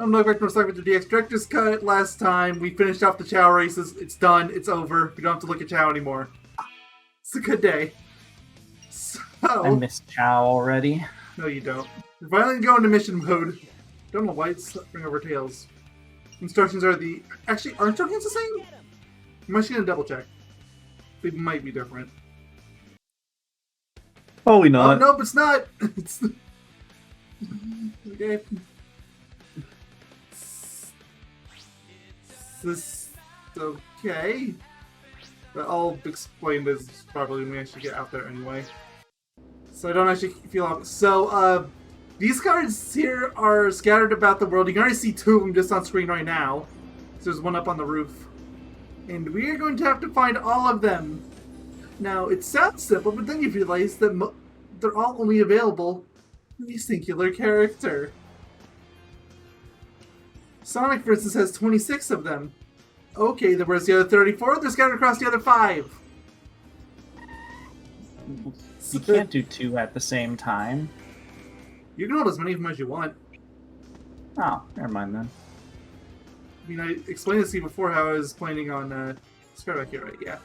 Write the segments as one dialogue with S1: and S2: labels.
S1: I'm not going to start with the DX Director's Cut. Last time we finished off the Chow races. It's done. It's over. We don't have to look at Chow anymore. It's a good day. So...
S2: I missed Chow already.
S1: No, you don't. We're finally going to mission mode. Don't know why it's bring over tails. Instructions are the... Actually, are instructions the same? I'm actually going to double check. They might be different.
S2: Probably not.
S1: Oh, nope, it's not. It's... Okay. This... Okay. But I'll explain this properly when we actually get out there anyway. So I don't actually feel off. So, these cards here are scattered about the world. You can already see two of them just on screen right now. So there's one up on the roof. And we are going to have to find all of them. Now, it sounds simple, but then you realize that they're all only available to a singular character. Sonic, for instance, has 26 of them. Okay, then where's the other 34? They're scattered across the other 5.
S2: You can't do 2 at the same time.
S1: You can hold as many of them as you want.
S2: Oh, never mind then.
S1: I mean, I explained this to you before how I was planning on, let's go back here, right? Yeah.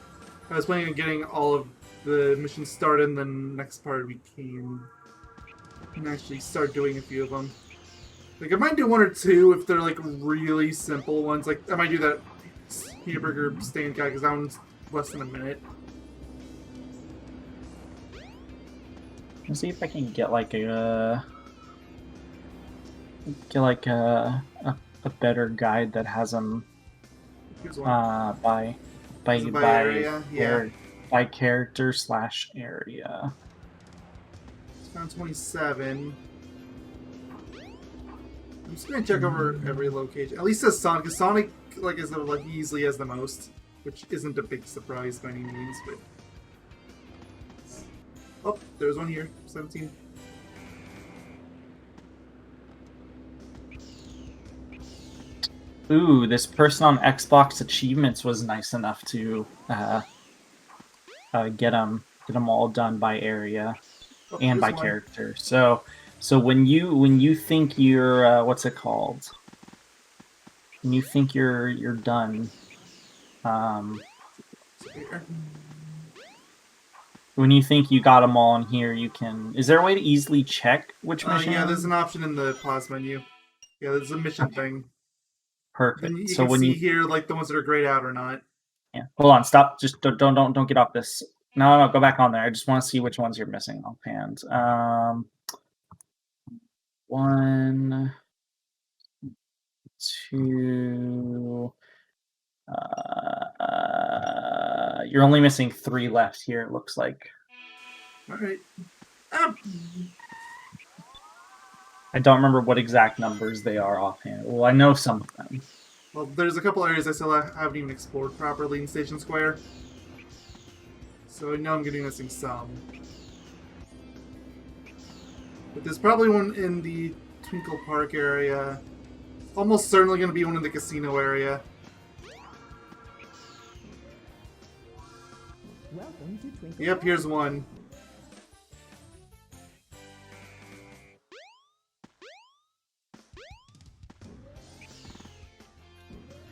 S1: I was planning on getting all of the missions started, and then next part we can actually start doing a few of them. Like, I might do 1 or 2 if they're, like, really simple ones. Like, I might do that peanut burger stand guy, because that one's less than a minute.
S2: Let's see if I can get, like, a better guide that has them by
S1: area, yeah.
S2: by character / area.
S1: It's found 27. I'm just gonna check over every location. At least as Sonic, because Sonic like easily has the most, which isn't a big surprise by any means. But oh, there's one here, 17.
S2: Ooh, this person on Xbox Achievements was nice enough to get them all done by area and by character. So when you think you're what's it called? When you think you're done, when you think you got them all in here, you can. Is there a way to easily check which mission?
S1: Yeah, there's an option in the pause menu. Yeah, there's a mission thing.
S2: Perfect.
S1: And you can see here like the ones that are grayed out or not.
S2: Yeah. Hold on. Stop. Just don't get off this. No. Go back on there. I just want to see which ones you're missing offhand. 1, 2. You're only missing 3 left here. It looks like.
S1: All right.
S2: I don't remember what exact numbers they are offhand. Well, I know some of them.
S1: Well, there's a couple areas I still haven't even explored properly in Station Square. So I know I'm getting missing some. But there's probably one in the Twinkle Park area. Almost certainly going to be one in the casino area. Yep, here's one.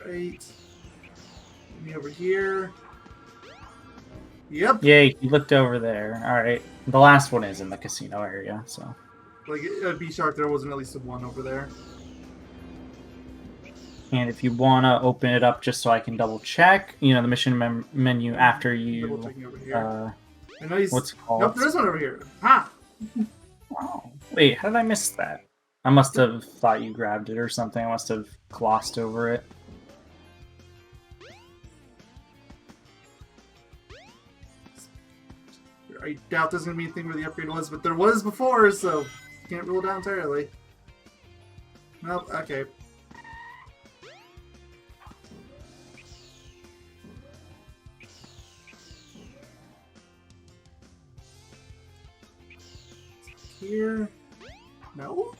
S1: Right. Me over here. Yep.
S2: Yay, you looked over there. Alright. The last one is in the casino area, so.
S1: Like, I'd be shocked there wasn't at least one over there.
S2: And if you want to open it up just so I can double check, the mission menu after you.
S1: Double checking over here. I know
S2: what's it called?
S1: Nope, there is one over here. Ha!
S2: Oh, wait, how did I miss that? I must have thought you grabbed it or something. I must have glossed over it.
S1: I doubt there's going to be anything where the upgrade was, but there was before, so can't rule it out entirely. Nope, okay. Here? No?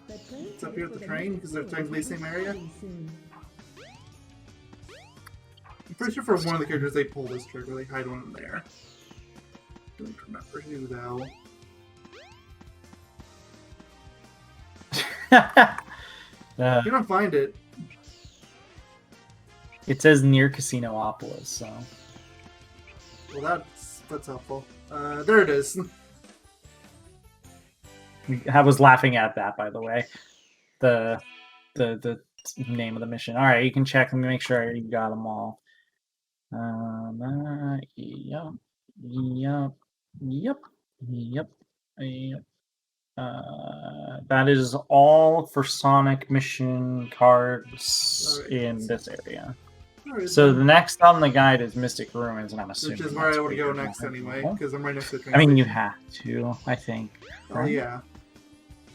S1: It's up here at the train, because they're technically the same area? I'm pretty sure for one of the characters they pull this trigger, they hide one in there. Don't remember who, though. You don't find it.
S2: It says near Casinoopolis, so.
S1: Well, that's helpful. There it is.
S2: I was laughing at that, by the way. The name of the mission. All right, you can check. Let me make sure you got them all. Yep, yep, yep, yep, yep. That is all for Sonic mission cards in this area.
S1: Right,
S2: so
S1: then.
S2: The next on the guide is Mystic Ruins, and I'm assuming
S1: which is where I would go next anyway, because I'm right next to the train
S2: I mean, you
S1: station.
S2: have to, I think. Right?
S1: Oh yeah.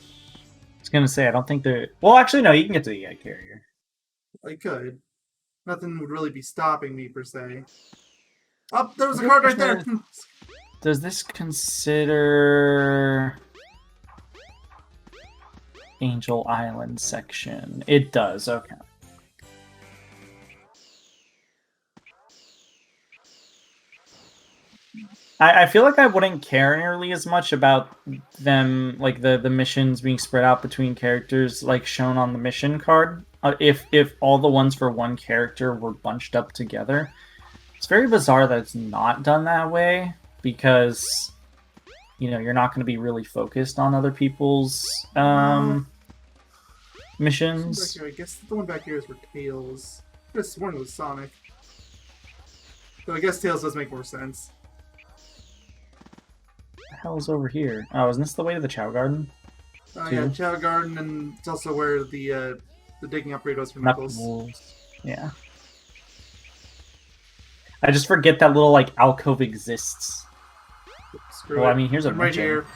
S2: I was gonna say, I don't think they're. Well, actually, no. You can get to the egg carrier.
S1: I could. Nothing would really be stopping me per se. Oh, there was a card right there.
S2: Does this consider Angel Island section? It does. Okay. I feel like I wouldn't care nearly as much about them, like the missions being spread out between characters, like shown on the mission card. If all the ones for one character were bunched up together, it's very bizarre that it's not done that way, because you're not going to be really focused on other people's missions.
S1: I guess the one back here is for Tails. I could have sworn it was Sonic. So I guess Tails does make more sense.
S2: What the hell is over here? Oh, isn't this the way to the Chow Garden?
S1: Oh yeah, Chow Garden, and it's also where the digging upgrade was for Knuckles.
S2: Yeah. I just forget that little alcove exists.
S1: Screw it.
S2: I mean, here's a
S1: right here.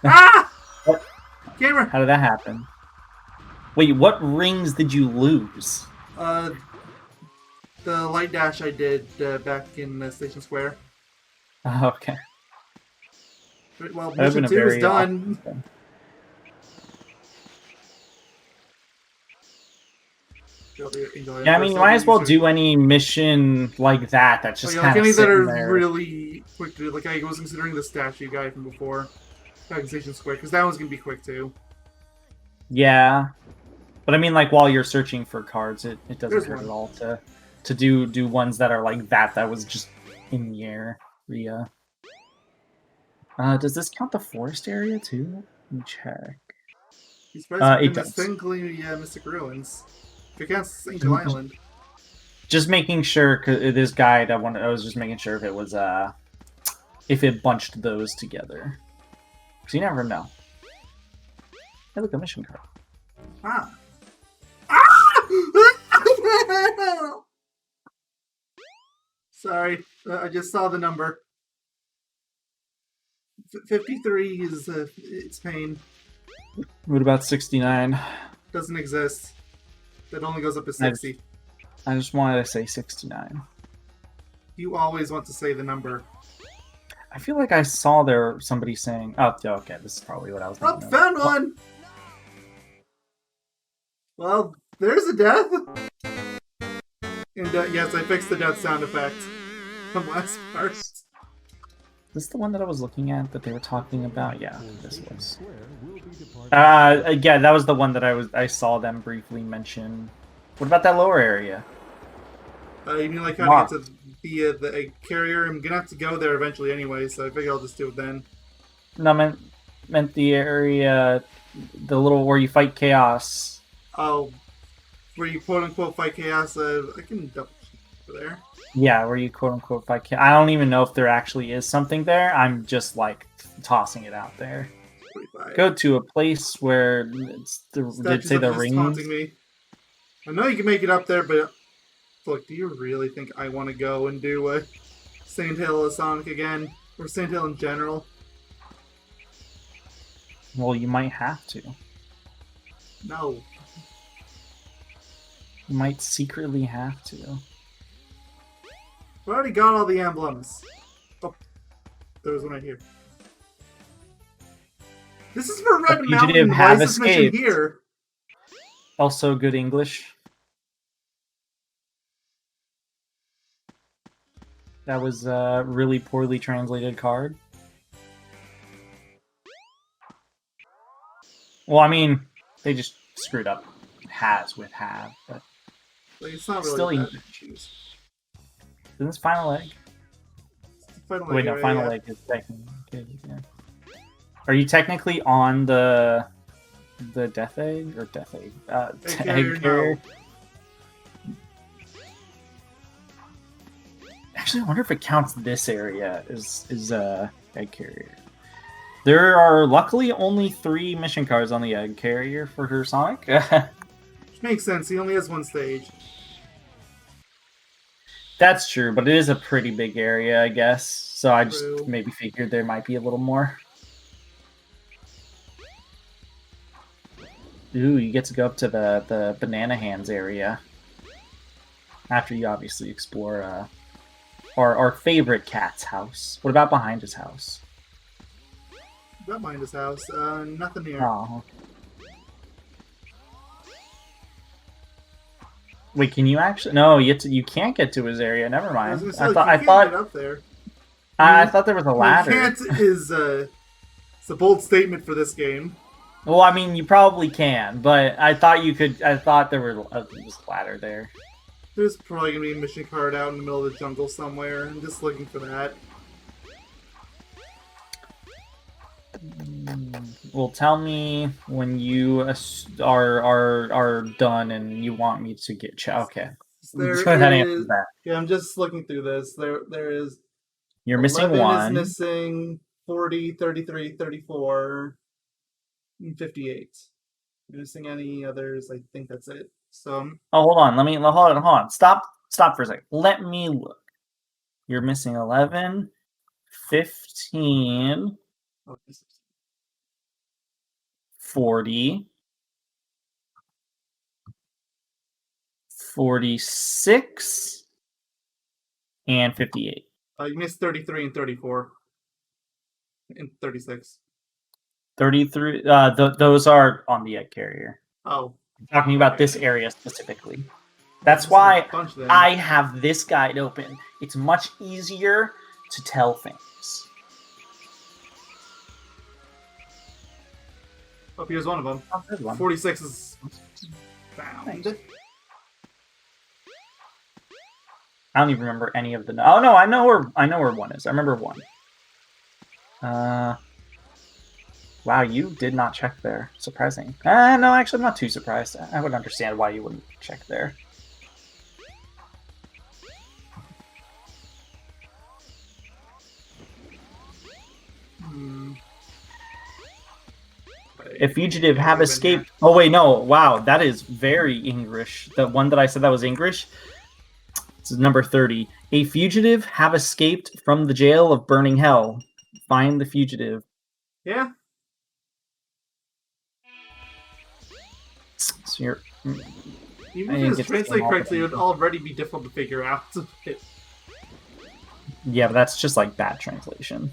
S1: Ah!
S2: What?
S1: Camera.
S2: How did that happen? Wait, what rings did you lose?
S1: The light dash I did back in Station Square.
S2: Oh, okay.
S1: Well, mission 2 is done.
S2: Yeah, I mean, you might as well do any mission like that. That's just kind of
S1: any that are
S2: there.
S1: really quick to do. Like I was considering the statue guy from before, back in Station Square, because that one's gonna be quick too.
S2: Yeah, but I mean, while you're searching for cards, it doesn't hurt at all to do ones that are like that. That was just in the area. Does this count the forest area too? Let me check.
S1: It does. Technically, Mystic Ruins. If it counts Angel Island.
S2: Just making sure, because this guide, I was just making sure if it was if it bunched those together, because you never know. Hey, look, a mission card.
S1: Ah. Sorry, I just saw the number. 53 is it's pain.
S2: What about 69?
S1: Doesn't exist. That only goes up to 60.
S2: I just wanted to say 69.
S1: You always want to say the number.
S2: I feel like I saw somebody saying, oh, okay, this is probably what I was thinking.
S1: Oh, found one! Well, there's a death. And yes, I fixed the death sound effect from last part.
S2: Is this the one that I was looking at that they were talking about? Yeah, this was. Yeah, that was the one that I saw them briefly mention. What about that lower area?
S1: You mean how to get to the egg carrier? I'm gonna have to go there eventually anyway, so I figure I'll just do it then.
S2: No, meant the area, the little where you fight chaos.
S1: Oh, where you quote unquote fight chaos? I can double check there.
S2: Yeah, where you quote unquote fight chaos. I don't even know if there actually is something there. I'm just tossing it out there. 45. Go to a place where did say the rings.
S1: Taunting me. I know you can make it up there, but look, do you really think I want to go and do Sand Hill of Sonic again, or Sand Hill in general?
S2: Well, you might have to.
S1: No.
S2: You might secretly have to.
S1: I already got all the emblems. Oh, there was one right here. This is for Red Mountain. Why is this mission here?
S2: Also good English. That was a really poorly translated card. Well, I mean, They just screwed up has with have, but
S1: Like, it's not really
S2: still
S1: that.
S2: English. Isn't this final egg?
S1: Final
S2: Wait,
S1: egg
S2: no,
S1: area,
S2: final
S1: yeah.
S2: egg is technically. Yeah. Are you technically on the death egg or death egg? Egg carrier?
S1: No.
S2: Actually, I wonder if it counts this area as egg carrier. There are luckily only 3 mission cards on the egg carrier for her Sonic.
S1: Which makes sense. He only has one stage.
S2: That's true, but it is a pretty big area, I guess. So I just
S1: True.
S2: maybe figured there might be a little more. Ooh, you get to go up to the banana hands area. After you obviously explore our favorite cat's house. What about behind his house?
S1: Don't mind his house. Nothing here.
S2: Oh. Wait, can you actually? No, you can't get to his area. Never mind.
S1: I was gonna say, I thought get up there.
S2: I thought there was a ladder.
S1: Can't is it's a bold statement for this game.
S2: Well, I mean, you probably can, but I thought you could. I thought there was a ladder there.
S1: There's probably gonna be a mission card out in the middle of the jungle somewhere. I'm just looking for that.
S2: Well, tell me when you are done and you want me to get okay.
S1: Yeah, I'm just looking through this. There is.
S2: You're missing 1.
S1: Is missing 40, 33, 34, and 58. Missing any others? I think that's it. So.
S2: Oh, hold on. Hold on. Stop for a second. Let me look. You're missing 11, 15, 40, 46, and 58.
S1: You missed 33 and 34. And 36.
S2: 33. Those are on the egg carrier.
S1: Oh.
S2: I'm talking about this area specifically. That's why I have this guide open. It's much easier to tell things.
S1: Oh, here's one of them.
S2: Oh, there's one.
S1: 46 is found.
S2: Nice. I don't even remember any of the. Oh no, I know where 1 is. I remember 1. Wow, you did not check there. Surprising. No, actually, I'm not too surprised. I would understand why you wouldn't check there. If fugitive have escaped... Oh, wait, no. Wow, that is very English. The one that I said that was English? This is number 30. A fugitive have escaped from the jail of burning hell. Find the fugitive.
S1: Yeah.
S2: So you're...
S1: Even if it's translated correctly, it would already be difficult to figure out.
S2: Yeah, but that's just like bad translation.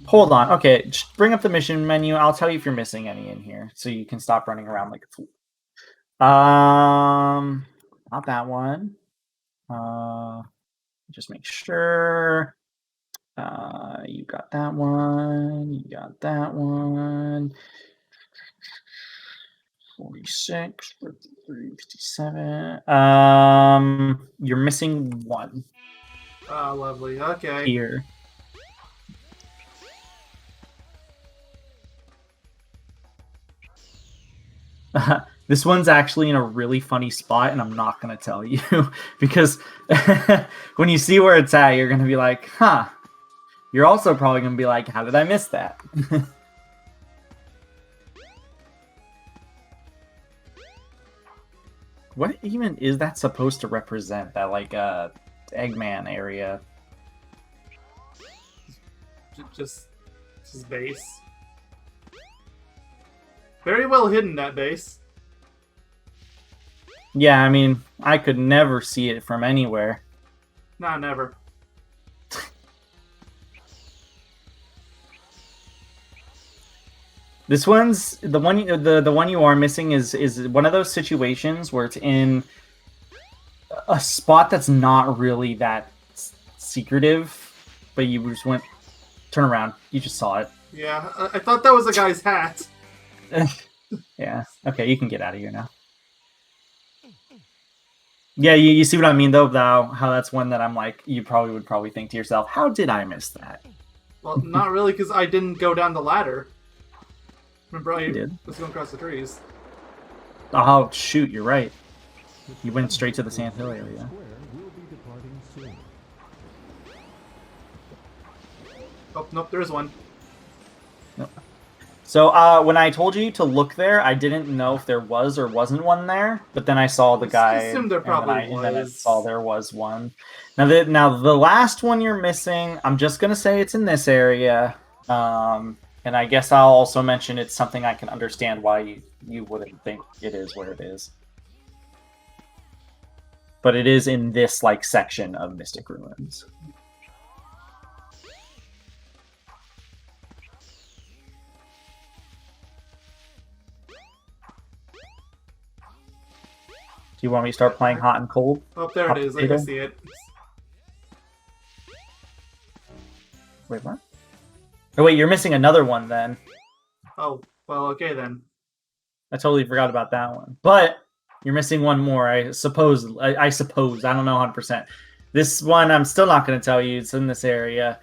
S2: Hold on. Okay, just bring up the mission menu. I'll tell you if you're missing any in here, so you can stop running around like a fool. Not that one. Just make sure. You got that one. You got that one. 46, 53, 57. You're missing 1.
S1: Oh, lovely. Okay.
S2: Here. This one's actually in a really funny spot, and I'm not going to tell you because when you see where it's at, you're going to be like, huh. You're also probably going to be like, how did I miss that? What even is that supposed to represent? That, like, Eggman area?
S1: Just base. Very well hidden, that base.
S2: Yeah, I mean, I could never see it from anywhere.
S1: Nah, never.
S2: This one's the one you are missing is one of those situations where it's in a spot that's not really that secretive, but you just turn around, you just saw it.
S1: Yeah, I thought that was a guy's hat.
S2: Yeah. Okay, you can get out of here now. Yeah, you see what I mean, though, how that's one that I'm like, you would probably think to yourself, how did I miss that?
S1: Well, not really, because I didn't go down the ladder. Remember, I
S2: did.
S1: was going across the trees.
S2: Oh, shoot, you're right. You went straight to the sandhill area.
S1: Oh, nope, there is one.
S2: Nope. So when I told you to look there, I didn't know if there was or wasn't one there, but then I saw the guy,
S1: I assumed there probably was.
S2: And then I saw there was one. Now the last one you're missing, I'm just gonna say it's in this area, and I guess I'll also mention it's something I can understand why you wouldn't think it is where it is. But it is in this like section of Mystic Ruins. Do you want me to start playing hot and cold?
S1: Oh, there it is. I can see it.
S2: Wait, what? Oh, wait, you're missing another one then.
S1: Oh, well, okay then.
S2: I totally forgot about that one. But you're missing one more, I suppose. I suppose. I don't know 100%. This one, I'm still not going to tell you. It's in this area.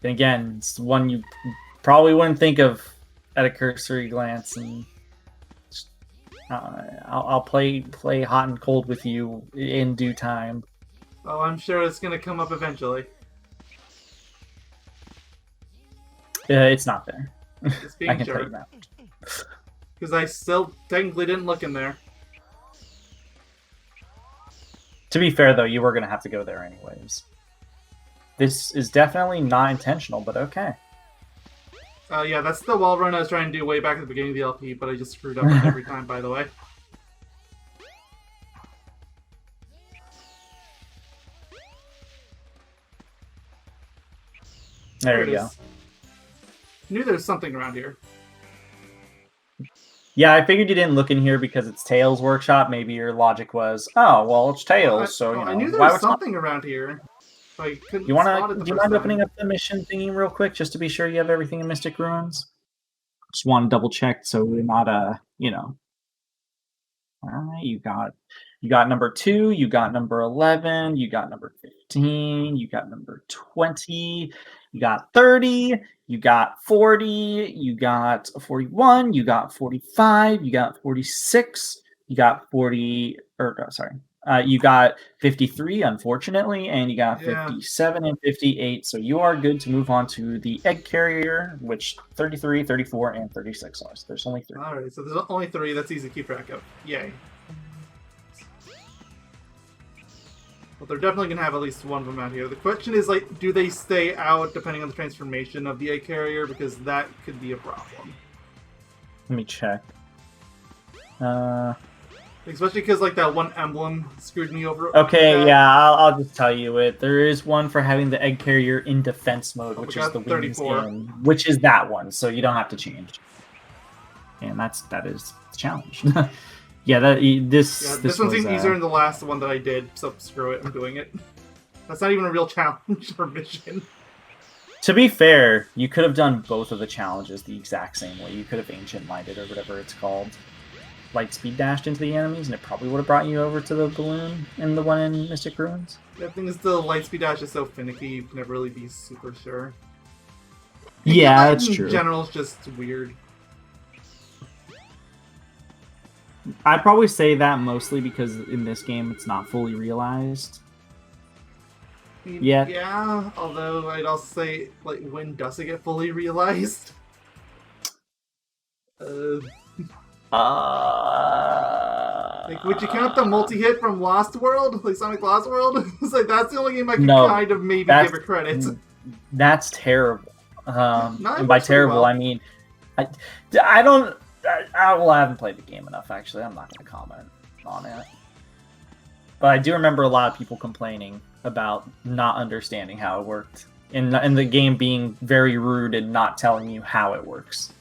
S2: And again, it's one you probably wouldn't think of at a cursory glance. And I'll play hot and cold with you in due time.
S1: Oh, I'm sure it's going to come up eventually.
S2: It's not there.
S1: It's being
S2: I can tell you that.
S1: Because I still technically didn't look in there.
S2: To be fair, though, you were going to have to go there anyways. This is definitely not intentional, but okay.
S1: Yeah, that's the wall run I was trying to do way back at the beginning of the LP, but I just screwed up every time, by the way.
S2: There you go.
S1: I knew there was something around here.
S2: Yeah, I figured you didn't look in here because it's Tails' workshop. Maybe your logic was, oh, well, it's Tails, so, you know.
S1: I knew there was something around here. I couldn't
S2: do you mind opening up the mission thingy real quick, just to be sure you have everything in Mystic Ruins? Just want to double check so we're not, you know. All right, you got number 2, you got number 11, you got number 15, you got number 20, you got 30, you got 40, you got 41, you got 45, you got 46, you got 40, you got 53, unfortunately, and you got 57 and 58. So you are good to move on to the egg carrier, which 33, 34, and 36 are. So there's only 3.
S1: All right, so there's only 3. That's easy to keep track of. Yay. Well, they're definitely going to have at least one of them out here. The question is, like, do they stay out depending on the transformation of the egg carrier? Because that could be a problem.
S2: Let me check.
S1: Especially because, like, that one emblem screwed me over.
S2: Okay, yeah, I'll just tell you it. There is one for having the egg carrier in defense mode, which is the wings in, which is that one, so you don't have to change. And that is the challenge. Yeah, this
S1: one seems easier than the last one that I did, so screw it, I'm doing it. That's not even a real challenge or mission.
S2: To be fair, you could have done both of the challenges the exact same way. You could have Ancient Lighted or whatever it's called. Light speed dashed into the enemies, and it probably would have brought you over to the balloon in the one in Mystic Ruins.
S1: The thing is, the light speed dash is so finicky, you can never really be super sure.
S2: Yeah, that's true.
S1: In general, it's just weird.
S2: I'd probably say that mostly because in this game it's not fully realized. Yeah.
S1: Yeah, although I'd also say, like, when does it get fully realized? Like, would you count the multi-hit from Lost World? Like, Sonic Lost World? It's like, that's the only game I can kind of maybe give it credit.
S2: That's terrible. And by terrible, I mean... I haven't played the game enough, actually. I'm not going to comment on it. But I do remember a lot of people complaining about not understanding how it worked. And the game being very rude and not telling you how it works.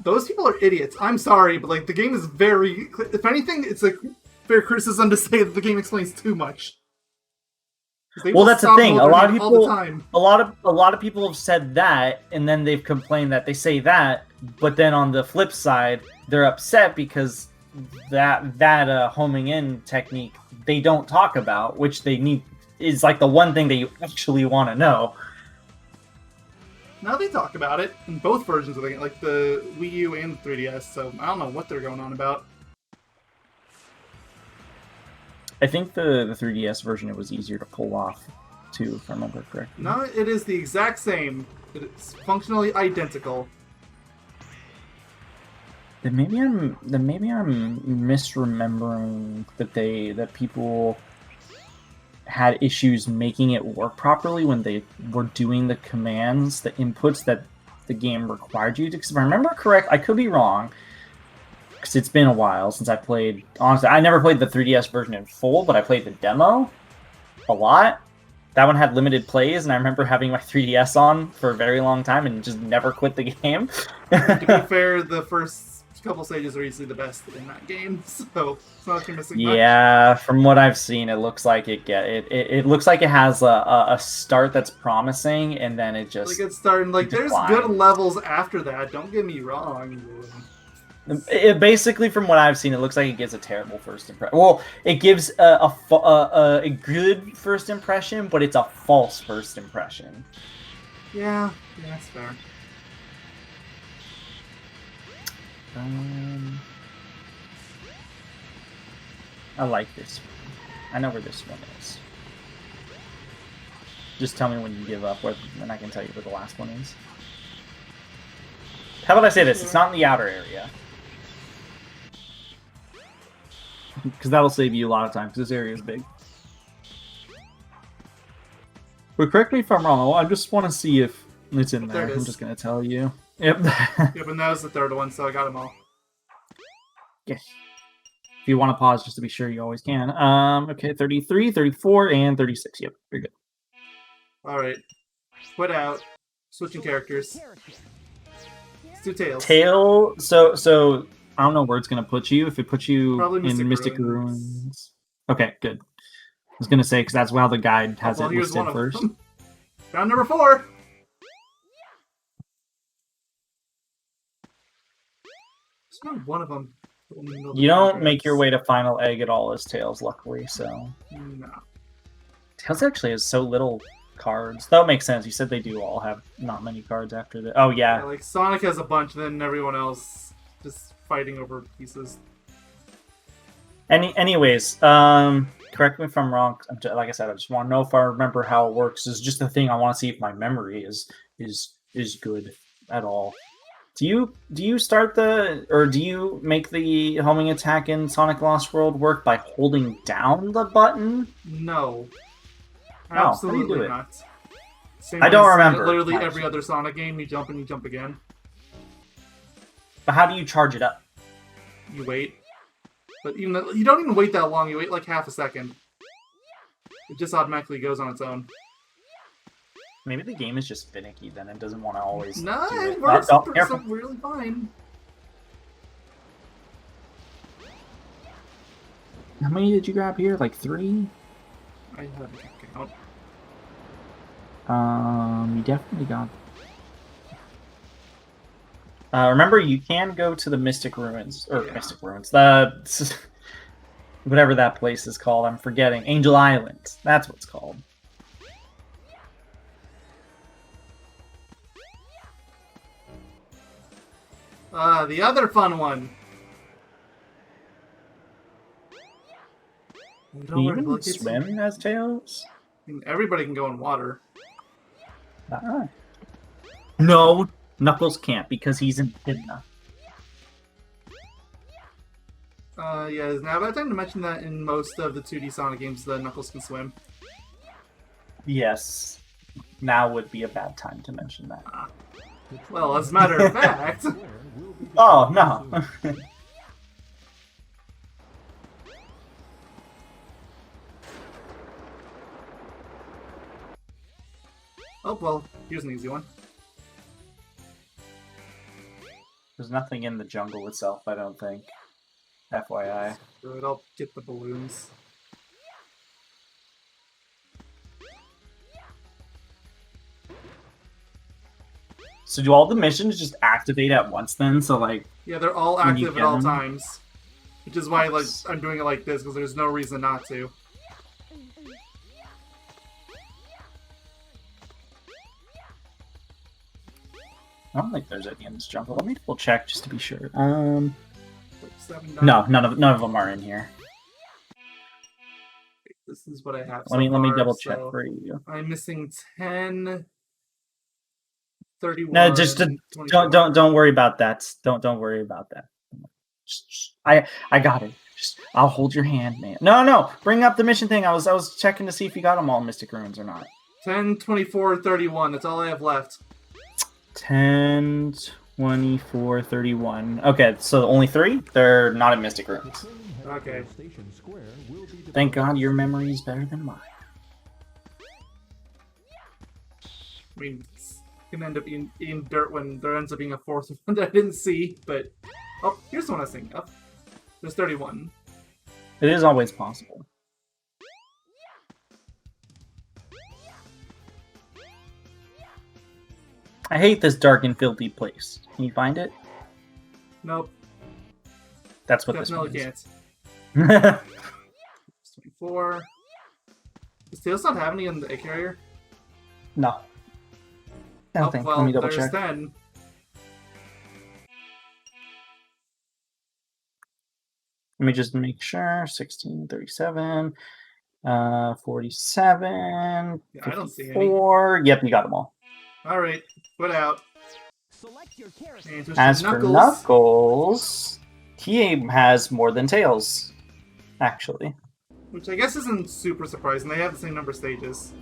S1: Those people are idiots. I'm sorry, but like the game is very... If anything, it's like fair criticism to say that the game explains too much.
S2: Well, that's the thing. A lot of people have said that, and then they've complained that they say that, But then on the flip side, they're upset because that homing in technique they don't talk about, which they need is like the one thing that you actually want to know.
S1: Now they talk about it in both versions of the game, like the Wii U and the 3DS, so I don't know what they're going on about.
S2: I think the 3DS version, it was easier to pull off, too, if I remember correctly.
S1: No, it is the exact same. It's functionally identical.
S2: Then maybe I'm misremembering that people had issues making it work properly when they were doing the commands, the inputs that the game required you to. Because if I remember correct, I could be wrong, because it's been a while since I played. Honestly, I never played the 3DS version in full, but I played the demo a lot. That one had limited plays, and I remember having my 3DS on for a very long time and just never quit the game.
S1: To be fair, the first couple stages are easily the best in that game, so it's not like you're missing much.
S2: Yeah, from what I've seen, it looks like it looks like it has a start that's promising, and then it just
S1: like it's starting. Like
S2: declines.
S1: There's good levels after that. Don't get me wrong.
S2: It basically, from what I've seen, it looks like it gives a terrible first impression. Well, it gives a good first impression, but it's a false first impression.
S1: Yeah, that's fair.
S2: I like this one. I know where this one is. Just tell me when you give up, and I can tell you where the last one is. How about I say this? It's not in the outer area. Because that'll save you a lot of time, because this area is big. But correct me if I'm wrong. I just want to see if it's in there. I'm just going to tell you. Yep.
S1: Yeah, but that was the third one, so I got them all.
S2: Yes. If you want to pause just to be sure, you always can. Okay, 33, 34, and 36. Yep, you're good.
S1: Alright. Put out. Switching characters. Let's do Tails.
S2: So I don't know where it's going to put you. If it puts you
S1: probably
S2: in Mystic Ruins. Okay, good. I was going to say, because that's how the guide has it listed first.
S1: Round number 4! It's not one of them.
S2: You don't make your way to Final Egg at all as Tails, luckily, so...
S1: No.
S2: Tails actually has so little cards. That makes sense. You said they do all have not many cards after the... Oh, yeah.
S1: Like, Sonic has a bunch, then everyone else just fighting over pieces.
S2: Anyways, correct me if I'm wrong. Like I said, I just want to know if I remember how it works. It's just the thing. I want to see if my memory is good at all. Do you start or do you make the homing attack in Sonic Lost World work by holding down the button?
S1: No.
S2: Absolutely how do you do it?
S1: Not. Same
S2: I don't remember.
S1: Literally every other Sonic game, you jump and you jump again.
S2: But how do you charge it up?
S1: You wait. But you don't even wait that long. You wait like half a second. It just automatically goes on its own.
S2: Maybe the game is just finicky then and doesn't want to always do
S1: it works really fine.
S2: How many did you grab here? Like 3?
S1: I haven't count.
S2: You definitely got... remember, you can go to the Mystic Ruins. Or Mystic Ruins. Whatever that place is called. I'm forgetting. Angel Island. That's what it's called.
S1: The other fun one.
S2: Can you even swim as Tails?
S1: I mean, everybody can go in water.
S2: No, Knuckles can't because he's in Echidna.
S1: Yeah, is now about time to mention that in most of the 2D Sonic games, the Knuckles can swim.
S2: Yes. Now would be a bad time to mention that.
S1: Well, as a matter of fact...
S2: Oh, no.
S1: Oh, well, here's an easy one.
S2: There's nothing in the jungle itself, I don't think. FYI.
S1: Good, I'll get the balloons.
S2: So do all the missions just activate at once then? So like,
S1: Yeah, they're all
S2: when you
S1: active at
S2: get
S1: all
S2: them?
S1: times. Which is why like I'm doing it like this, because there's no reason not to.
S2: I don't think there's any in this jungle. Let me double check just to be sure.
S1: 7,
S2: No, none of them are in here.
S1: This is what I have.
S2: Let me
S1: far,
S2: double check
S1: so
S2: for you.
S1: I'm missing 10, 31.
S2: No, just
S1: 24.
S2: don't worry about that. Don't worry about that. I got it. I'll hold your hand, man. No, bring up the mission thing. I was checking to see if you got them all Mystic Ruins or not.
S1: 10, 24, 31. That's all I have left.
S2: 10, 24, 31. Okay, so only 3? They're not in Mystic Ruins.
S1: Okay.
S2: Thank God your memory is better than mine.
S1: I mean, it's gonna end up in dirt when there ends up being a fourth one that I didn't see, but... Oh, here's the one I was thinking of. There's 31.
S2: It is always possible. I hate this dark and filthy place. Can you find it?
S1: Nope.
S2: That's what
S1: Definitely
S2: this
S1: can't.
S2: one is.
S1: 24. Does Tails not have any in the egg carrier?
S2: No. I don't think.
S1: Well,
S2: Let me double
S1: there's
S2: check.
S1: 10.
S2: Let me just make sure. 16, 37, 47,
S1: Yeah, I don't see any.
S2: 54. Yep, you got them all.
S1: Alright, put out.
S2: As for Knuckles, he has more than Tails, actually.
S1: Which I guess isn't super surprising. They have the same number of stages.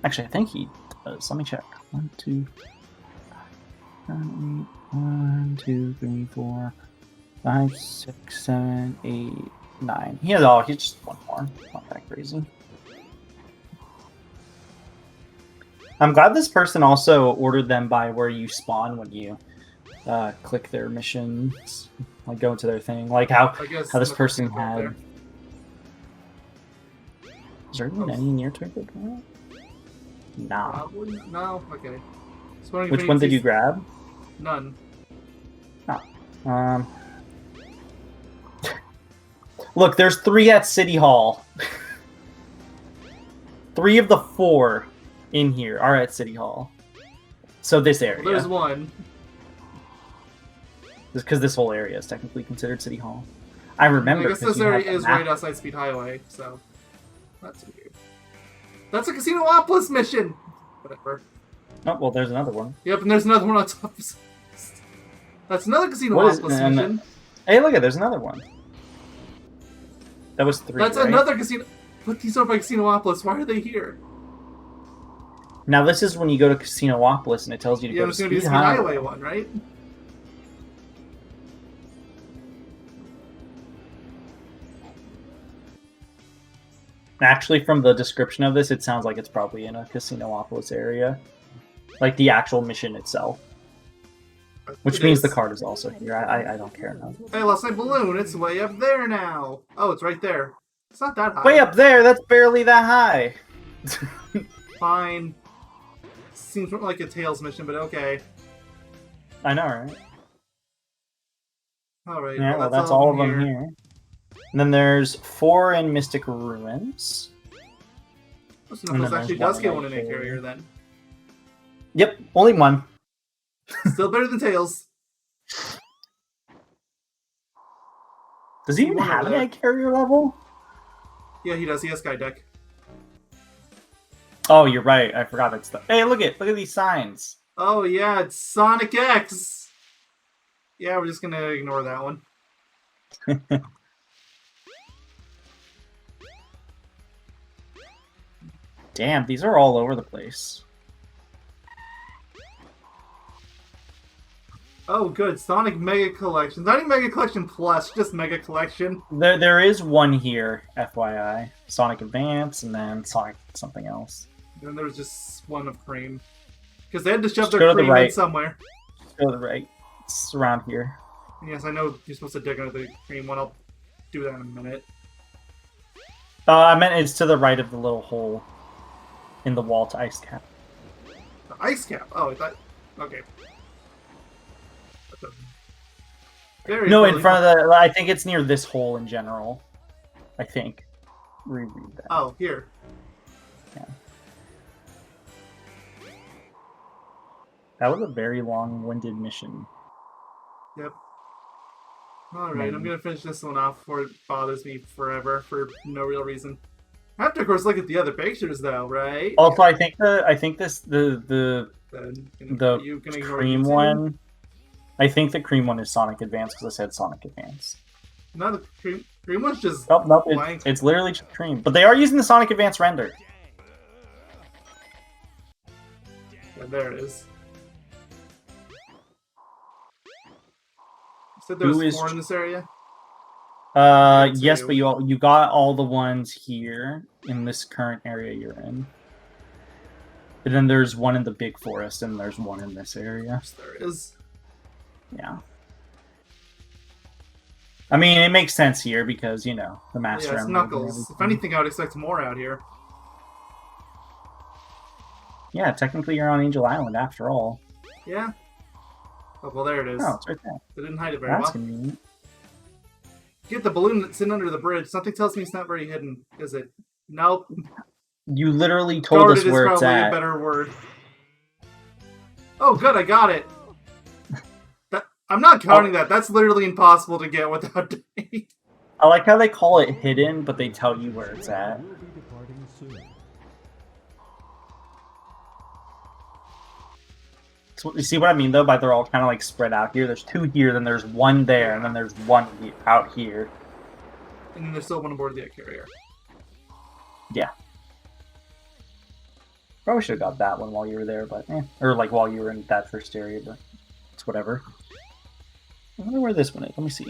S2: Actually, I think he does. Let me check. 1, 2, 1, 2, 3, 4, 5, 6, 7, 8, 9. He has all. He's just one more. Not that crazy. I'm glad this person also ordered them by where you spawn when you click their missions, like go into their thing. Like how this person had. Is there even any near Twinkle Twilight? Nah.
S1: No? Okay.
S2: Which one did you grab?
S1: None.
S2: Oh. Look, there's 3 at City Hall. 3 of the 4 in here are at City Hall. So this area.
S1: Well, there's 1.
S2: Because this whole area is technically considered City Hall. I remember.
S1: I guess this area is right outside Speed Highway, so that's weird. That's a Casinopolis mission! Whatever.
S2: Oh, well, there's another one.
S1: Yep, and there's another one on top. That's another Casinopolis mission.
S2: Hey, look, there's another one. That was 3,
S1: That's
S2: right?
S1: another casino. But these are by Casinopolis. Why are they here?
S2: Now, this is when you go to Casinopolis and it tells you to go to Speed Highway.
S1: Yeah, it's going to be the Speed Highway one, right?
S2: Actually, from the description of this, it sounds like it's probably in a Casinopolis area. Like the actual mission itself. Which means the card is also here. I don't care now.
S1: Hey, lost my balloon. It's way up there now. Oh, it's right there. It's not that high.
S2: Way up there? That's barely that high.
S1: Fine. Seems like a Tails mission, but okay.
S2: I know, right?
S1: Alright.
S2: Yeah, well, that's all of them here. And then there's 4 in Mystic Ruins.
S1: So Knuckles actually does get one in a carrier then.
S2: Yep, only 1.
S1: Still better than Tails.
S2: Does he even have an egg carrier level?
S1: Yeah, he does. He has Sky Deck.
S2: Oh, you're right. I forgot it's the... Hey, look at these signs.
S1: Oh, yeah, it's Sonic X! Yeah, we're just gonna ignore that one.
S2: Damn, these are all over the place.
S1: Oh, good. Sonic Mega Collection. Not even Mega Collection Plus, just Mega Collection.
S2: There is one here, FYI. Sonic Advance, and then Sonic something else.
S1: And then there was just one of Cream. Because they had to shove their Cream in somewhere.
S2: Go to the right. It's around here.
S1: Yes, I know you're supposed to dig under the Cream one. I'll do that in a minute.
S2: I meant it's to the right of the little hole in the wall to Ice Cap.
S1: The Ice Cap? Oh, I thought... Okay. Very
S2: No, in
S1: poorly-
S2: front of the. I think it's near this hole in general. I think. Reread that.
S1: Oh, here.
S2: Yeah. That was a very long-winded mission.
S1: Yep. Alright,
S2: Maybe.
S1: I'm gonna finish this one off before it bothers me forever for no real reason. I have to, of course, look at the other pictures, though, right?
S2: Also, I think the
S1: You can ignore
S2: cream
S1: YouTube?
S2: one. I think the cream one is Sonic Advance because I said Sonic Advance.
S1: No, the cream one's just
S2: Nope,
S1: blank.
S2: it's literally just cream. But they are using the Sonic Advance render.
S1: Yeah, there it is. You said there was 4 in this area?
S2: Yes,
S1: Two.
S2: but you got all the ones here in this current area you're in. But then there's one in the big forest, and there's one in this area.
S1: Yes, there is.
S2: Yeah. I mean, it makes sense here because, you know, the Master
S1: Yeah, it's
S2: Emerald and
S1: Knuckles. If
S2: everything.
S1: anything, I would expect more out here.
S2: Yeah, technically you're on Angel Island after all.
S1: Yeah? Oh, well, there it is.
S2: Oh, it's right there.
S1: They didn't hide it very
S2: That's
S1: well.
S2: convenient.
S1: Get the balloon that's in under the bridge. Something tells me it's not very hidden, is it? Nope.
S2: You literally told
S1: Guarded
S2: us
S1: is
S2: where it's
S1: probably a
S2: at.
S1: better word. Oh, good, I got it. I'm not counting that. That's literally impossible to get without doing.
S2: I like how they call it hidden, but they tell you where it's at. So, you see what I mean, though, by they're all kind of like spread out here? There's 2 here, then there's 1 there, and then there's 1 out here.
S1: And then there's still one aboard the carrier.
S2: Yeah. Probably should have got that one while you were there, but or like while you were in that first area, but it's whatever. I wonder where this one is. Let me see.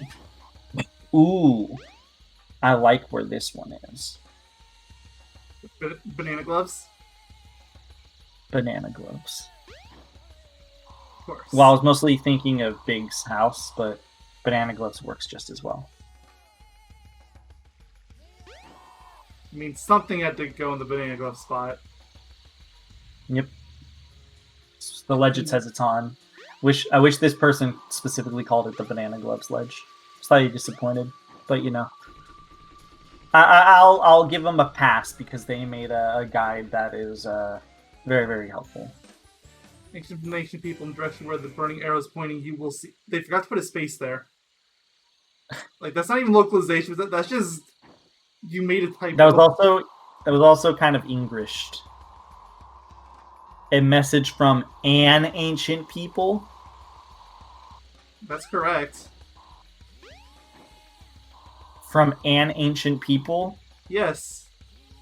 S2: Ooh. I like where this one is.
S1: Banana gloves?
S2: Banana gloves.
S1: Of course.
S2: Well, I was mostly thinking of Big's house, but banana gloves works just as well.
S1: I mean, something had to go in the banana glove spot.
S2: Yep. The ledge it says it's on. I wish this person specifically called it the banana gloves ledge. Slightly disappointed, but you know. I'll give them a pass because they made a guide that is very, very helpful.
S1: Ancient people in the direction where the burning arrow is pointing, you will see. They forgot to put a space there. Like, that's not even localization. That's just you made a typo.
S2: That was also kind of Englished. A message from an ancient people.
S1: That's correct.
S2: From an ancient people?
S1: Yes.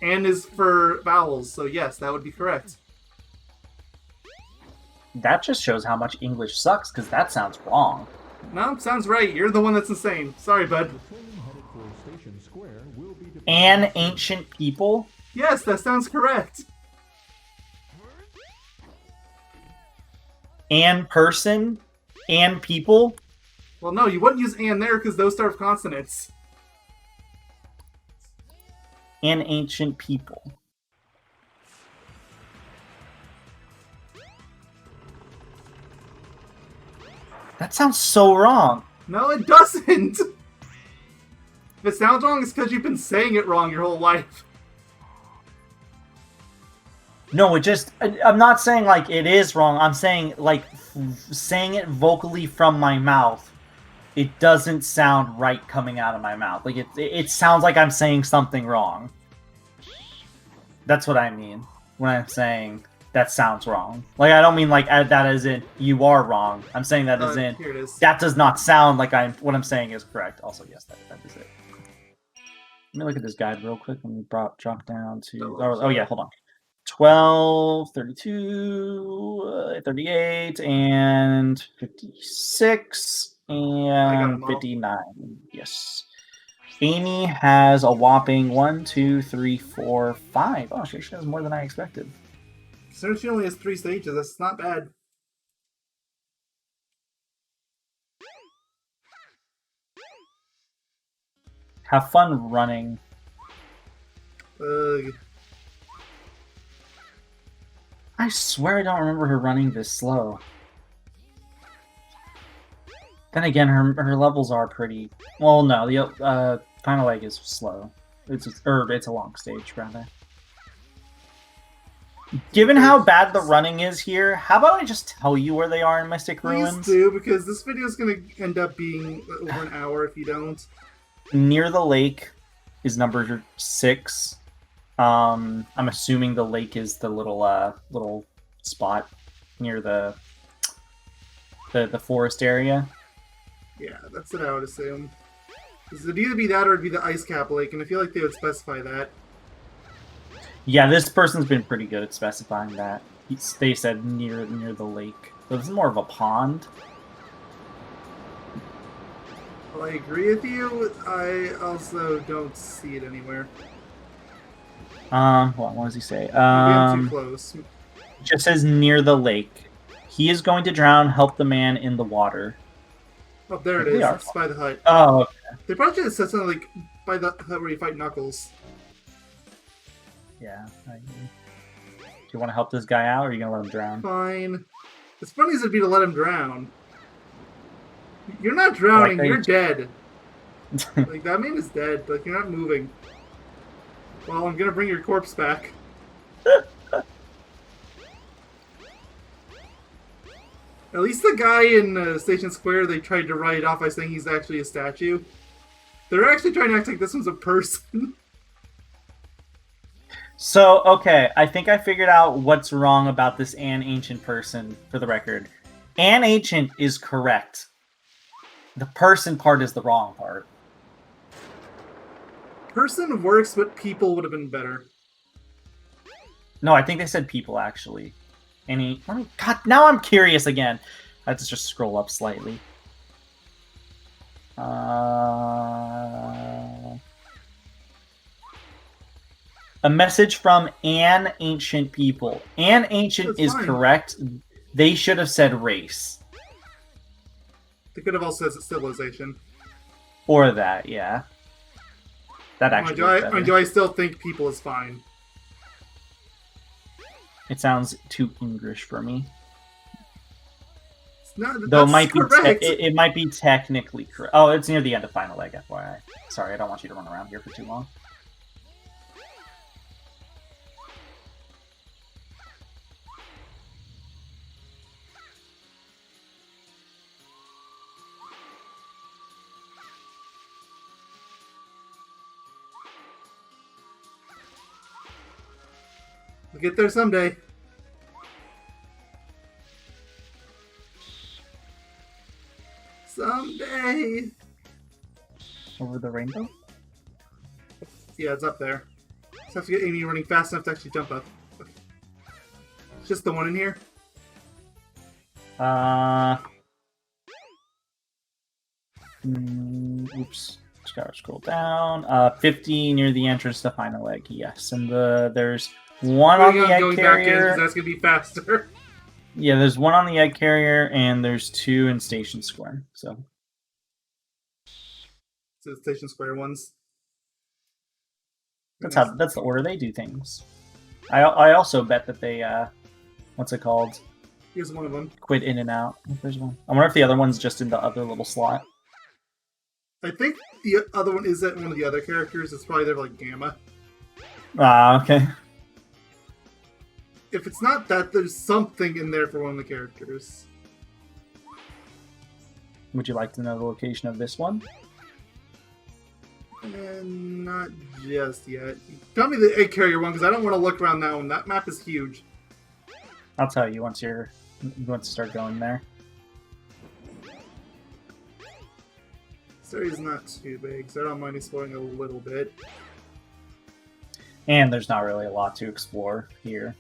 S1: And is for vowels, so yes, that would be correct.
S2: That just shows how much English sucks, because that sounds wrong.
S1: No, sounds right. You're the one that's insane. Sorry, bud.
S2: An ancient people?
S1: Yes, that sounds correct.
S2: An person? An people?
S1: Well, no, you wouldn't use "and" there because those start with consonants.
S2: An ancient people. That sounds so wrong.
S1: No, it doesn't. If it sounds wrong, it's because you've been saying it wrong your whole life.
S2: No, it just... I'm not saying, like, it is wrong. I'm saying, like, saying it vocally from my mouth, it doesn't sound right coming out of my mouth. Like, it sounds like I'm saying something wrong. That's what I mean when I'm saying that sounds wrong. Like, I don't mean, like, that as in, you are wrong. I'm saying that as in,
S1: Here it is.
S2: that does not sound like what I'm saying is correct. Also, yes, that is it. Let me look at this guide real quick. Let me drop down to... Oh, yeah, hold on. 12, 32, 38, and 56, and 59. Yes. Amy has a whopping 1, 2, 3, 4, 5. Oh, she has more than I expected.
S1: So she only has 3 stages. That's not bad.
S2: Have fun running. I swear I don't remember her running this slow. Then again, her levels are pretty. Well, no, the final leg is slow. It's a long stage rather. Given how bad the running is here, how about I just tell you where they are in Mystic Ruins?
S1: Please do, because this video is going to end up being over an hour if you don't.
S2: Near the lake is number 6. I'm assuming the lake is the little spot near the forest area.
S1: Yeah, that's what I would assume. It'd either be that or it'd be the Ice Cap Lake, and I feel like they would specify that.
S2: Yeah, this person's been pretty good at specifying that. They said near the lake. So this is more of a pond.
S1: Well, I agree with you. I also don't see it anywhere.
S2: Hold on, what does he say?
S1: Maybe I'm too close.
S2: Just says near the lake. He is going to drown. Help the man in the water.
S1: Oh, there it is. It's by the hut.
S2: Oh, okay.
S1: They probably should have said something like by the hut where you fight Knuckles.
S2: Yeah. Do you want to help this guy out, or are you gonna let him drown?
S1: Fine. As funny as it'd be to let him drown. You're not drowning. You're dead. Like, that man is dead. Like, you're not moving. Well, I'm gonna bring your corpse back. At least the guy in Station Square, they tried to write it off by saying he's actually a statue. They're actually trying to act like this one's a person.
S2: So, okay, I think I figured out what's wrong about this Anne Ancient person, for the record. Anne Ancient is correct. The person part is the wrong part.
S1: Person works, but people would have been better.
S2: No, I think they said people, actually. God, now I'm curious again. I have to just scroll up slightly. A message from An Ancient People. An Ancient is correct. They should have said race.
S1: They could have also said civilization.
S2: Or that, yeah. That actually
S1: do I still think people is fine?
S2: It sounds too English for me.
S1: Not,
S2: though it might be technically correct. Oh, it's near the end of Final Leg, FYI. Sorry, I don't want you to run around here for too long.
S1: We'll get there someday. Someday.
S2: Over the rainbow?
S1: Yeah, it's up there. Just have to get Amy running fast enough to actually jump up. Just the one in here?
S2: Oops. Just gotta scroll down. 50 near the entrance to Final Egg, yes. And there's one on the egg carrier.
S1: Back in, that's gonna be faster.
S2: Yeah, there's one on the egg carrier, and there's 2 in Station Square. So
S1: the Station Square ones.
S2: That's the order they do things. I also bet that they what's it called?
S1: Here's one of them.
S2: Quit in and out. There's one. I wonder if the other one's just in the other little slot.
S1: I think the other one is at one of the other characters. It's probably there like Gamma.
S2: Ah, okay.
S1: If it's not that, there's something in there for one of the characters.
S2: Would you like to know the location of this one?
S1: Not just yet. Tell me the egg carrier one, because I don't want to look around that one. That map is huge.
S2: I'll tell you once you start going there.
S1: This area's not too big, so I don't mind exploring a little bit.
S2: And there's not really a lot to explore here.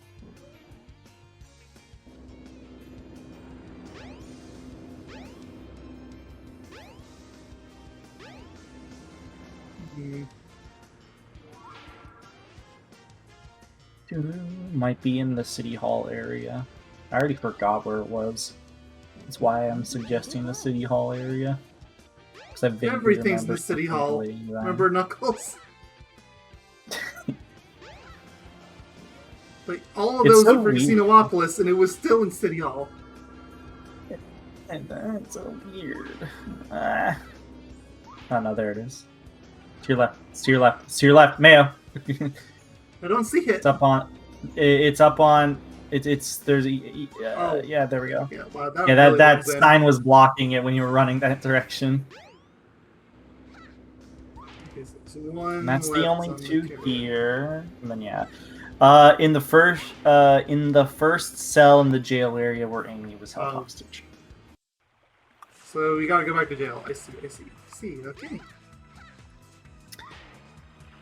S2: Might be in the City Hall area. I already forgot where it was. That's why I'm suggesting the City Hall area.
S1: Everything's in the City Hall. Remember Knuckles? Like, all of those were for Casinopolis, and it was still in City Hall.
S2: That's so weird. Oh no, there it is. To your left. It's to your left. It's to your left, Mayo.
S1: I don't see it.
S2: It's up on. It's up on. It's there's a.
S1: Oh.
S2: Yeah, there we go.
S1: Yeah, wow,
S2: Yeah,
S1: really
S2: that
S1: zooms in.
S2: sign was blocking it when you were running that direction.
S1: Okay, so one
S2: And that's the
S1: left
S2: only
S1: on the
S2: two
S1: carrier.
S2: here. And then yeah. In the first cell in the jail area where Amy was held hostage.
S1: So we gotta go back to jail. I see, okay.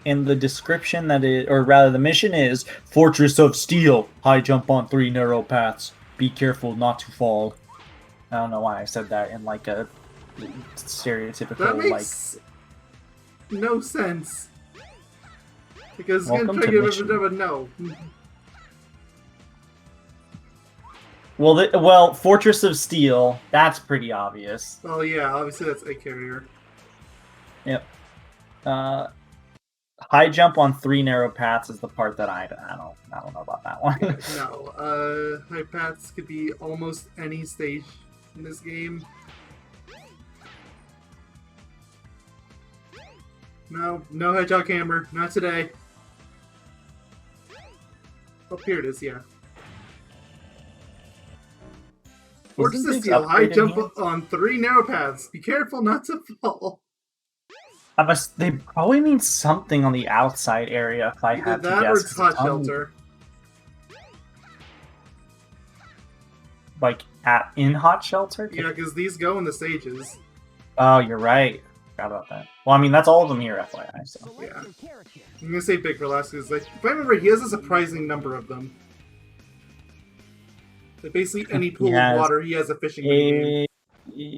S2: And the description or rather the mission is Fortress of Steel. High jump on 3 narrow paths. Be careful not to fall. I don't know why I said that in like a stereotypical
S1: That makes no sense. Because it's gonna try to give it a no.
S2: Well, Fortress of Steel, that's pretty obvious.
S1: Oh yeah, obviously that's a carrier.
S2: Yep. High jump on 3 narrow paths is the part that I don't know about that one.
S1: Yeah, no, high paths could be almost any stage in this game. No hedgehog hammer, not today. Oh, here it is, yeah. Fortress of Steel, high jump on 3 narrow paths. Be careful not to fall.
S2: They probably mean something on the outside area if I had to guess.
S1: That or it's hot shelter.
S2: Like in hot shelter?
S1: Yeah, because these go in the stages.
S2: Oh, you're right. Forgot about that. Well, I mean, that's all of them here, FYI. So.
S1: Yeah. I'm gonna say Big for last because, like, if I remember, he has a surprising number of them. Like, basically, any pool of water, he has a fishing game.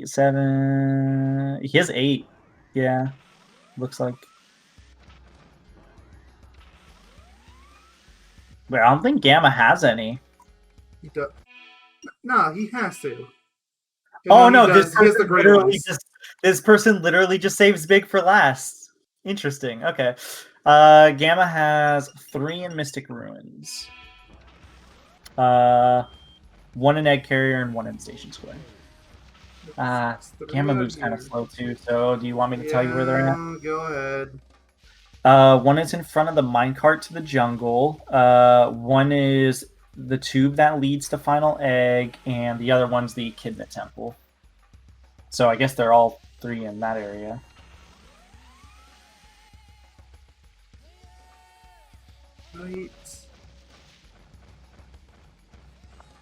S2: 7. He has 8. Yeah. Looks like. Wait, I don't think Gamma has any.
S1: He does. Nah, he has to.
S2: Oh no, this person literally just saves Big for last. Interesting. Okay. Gamma has 3 in Mystic Ruins. 1 in Egg Carrier and 1 in Station Square. Gamma moves kind of slow too, so do you want me to tell you where they're at?
S1: Go ahead.
S2: 1 is in front of the minecart to the jungle. 1 is the tube that leads to Final Egg, and the other one's the Echidna Temple. So I guess they're all 3 in that area.
S1: Right.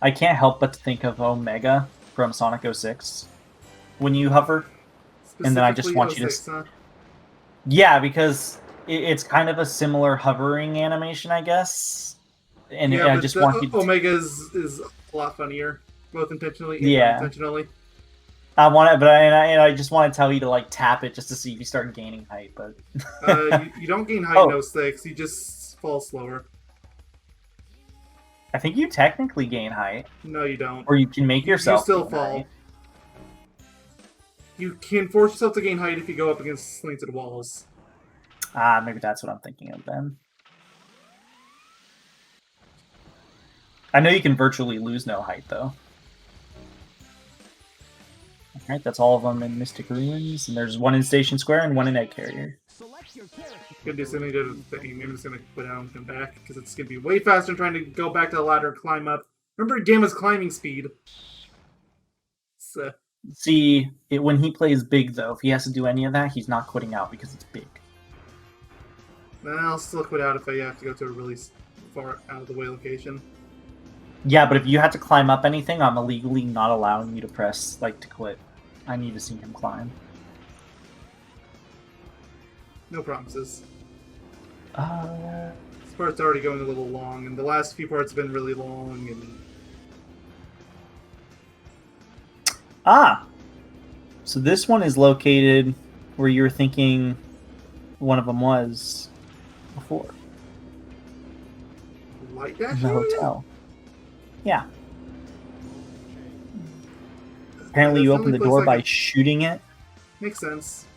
S2: I can't help but to think of Omega from Sonic 06 when you hover. And then I just want you to...
S1: Huh?
S2: Yeah, because it's kind of a similar hovering animation, I guess. And
S1: yeah,
S2: I just want you to...
S1: Omega is a lot funnier, both intentionally and unintentionally.
S2: I want it, but I just want to tell you to like tap it just to see if you start gaining height. But
S1: you don't gain height, no sticks. You just fall slower.
S2: I think you technically gain height.
S1: No, you don't.
S2: Or you can make yourself.
S1: You still fall. Height. You can force yourself to gain height if you go up against slanted walls.
S2: Maybe that's what I'm thinking of then. I know you can virtually lose no height though. Alright, that's all of them in Mystic Ruins, and there's 1 in Station Square and 1 in Egg Carrier.
S1: Gonna do something to the thing. I'm just gonna put down and come back, because it's gonna be way faster than trying to go back to the ladder and climb up. Remember Gamma's climbing speed. So.
S2: See, when he plays Big though, if he has to do any of that, he's not quitting out because it's Big.
S1: Then I'll still quit out if I have to go to a really far out of the way location.
S2: Yeah, but if you have to climb up anything, I'm illegally not allowing you to press, like, to quit. I need to see him climb.
S1: No promises. This part's already going a little long, and the last few parts have been really long, and...
S2: So this one is located where you were thinking one of them was before.
S1: Light dash?
S2: The hotel. Yeah. Apparently you open the door by shooting it.
S1: Makes sense.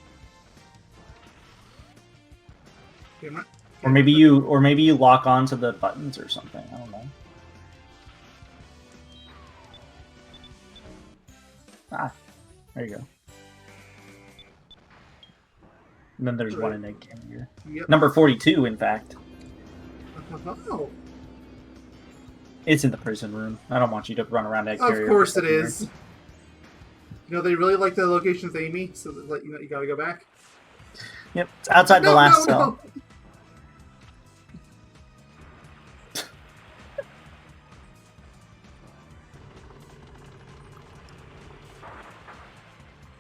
S2: Or maybe you lock onto the buttons or something. I don't know. Ah, there you go. And then there's one in egg carrier.
S1: Yep.
S2: Number 42, in fact.
S1: Oh.
S2: It's in the prison room. I don't want you to run around egg carrier.
S1: Of course it is. You know, they really like the location with Amy, so that, you gotta go back.
S2: Yep, it's outside the last cell.
S1: No.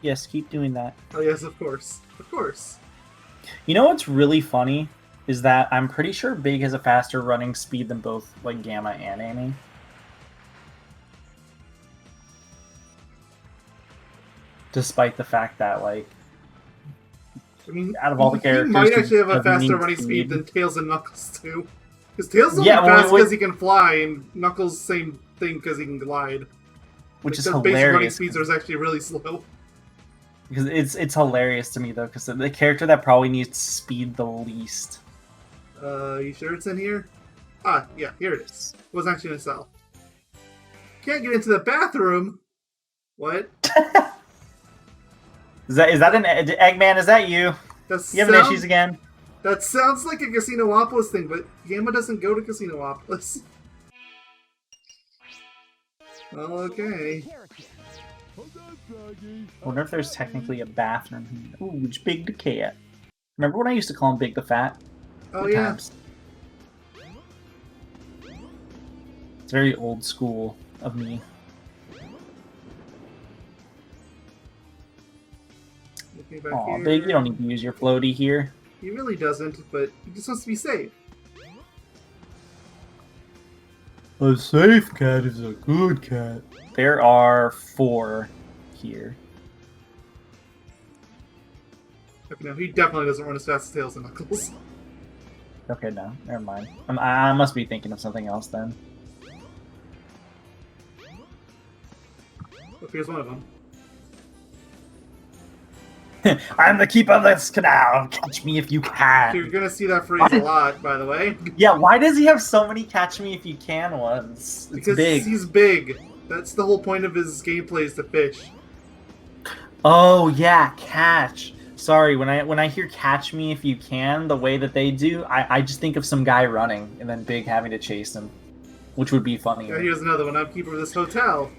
S2: Yes, keep doing that.
S1: Oh yes, of course. Of course.
S2: You know what's really funny is that I'm pretty sure Big has a faster running speed than both like Gamma and Amy. Despite the fact that like,
S1: I mean,
S2: out of all the characters,
S1: he might actually have a
S2: doesn't
S1: faster
S2: need
S1: running speed
S2: speed.
S1: than Tails and Knuckles too. Because Tails is only
S2: Yeah,
S1: fast
S2: well,
S1: because he can fly, and Knuckles same thing because he can glide.
S2: Which is
S1: their basic running
S2: hilarious.
S1: speeds are actually really slow.
S2: Because it's hilarious to me though, because the character that probably needs speed the least.
S1: You sure it's in here? Ah, yeah, here it is. It wasn't actually in a cell. Can't get into the bathroom. What?
S2: Is that an Eggman? Is that you? You having issues again?
S1: That sounds like a Casinopolis thing, but Gamma doesn't go to Casinopolis. Okay.
S2: I wonder if there's technically a bathroom here. Ooh, it's Big the Cat. Remember when I used to call him Big the Fat?
S1: Oh,
S2: Good
S1: yeah.
S2: times. It's very old school of me. Aw, Big, you don't need to use your floaty here.
S1: He really doesn't, but he just wants to be safe.
S2: A safe cat is a good cat. There are 4 here.
S1: Okay, no, he definitely doesn't run as fast as Tails and Knuckles.
S2: Okay, no, never mind. I must be thinking of something else then.
S1: Look, here's one of them.
S2: I'm the keeper of this canal. Catch me if you can.
S1: You're gonna see that phrase a lot, by the way.
S2: Yeah, why does he have so many catch me if you can ones? It's
S1: because
S2: big.
S1: He's big. That's the whole point of his gameplay, is to fish.
S2: Oh yeah, catch. Sorry, when I hear catch me if you can, the way that they do, I just think of some guy running and then Big having to chase him, which would be funny.
S1: Yeah, here's another one. I'm keeper of this hotel.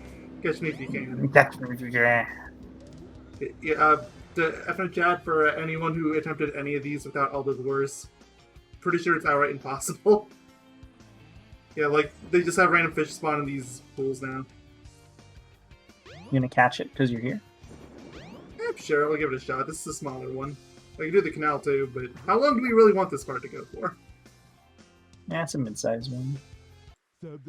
S1: Catch me if you can.
S2: Catch me if you can.
S1: Yeah, the F Jad for anyone who attempted any of these without all the lures. Pretty sure it's outright impossible. Yeah, like, they just have random fish spawn in these pools now.
S2: You gonna catch it because you're here?
S1: I'm sure, I'll give it a shot. This is a smaller one. I can do the canal too, but how long do we really want this part to go for?
S2: Yeah, it's a mid-sized one. So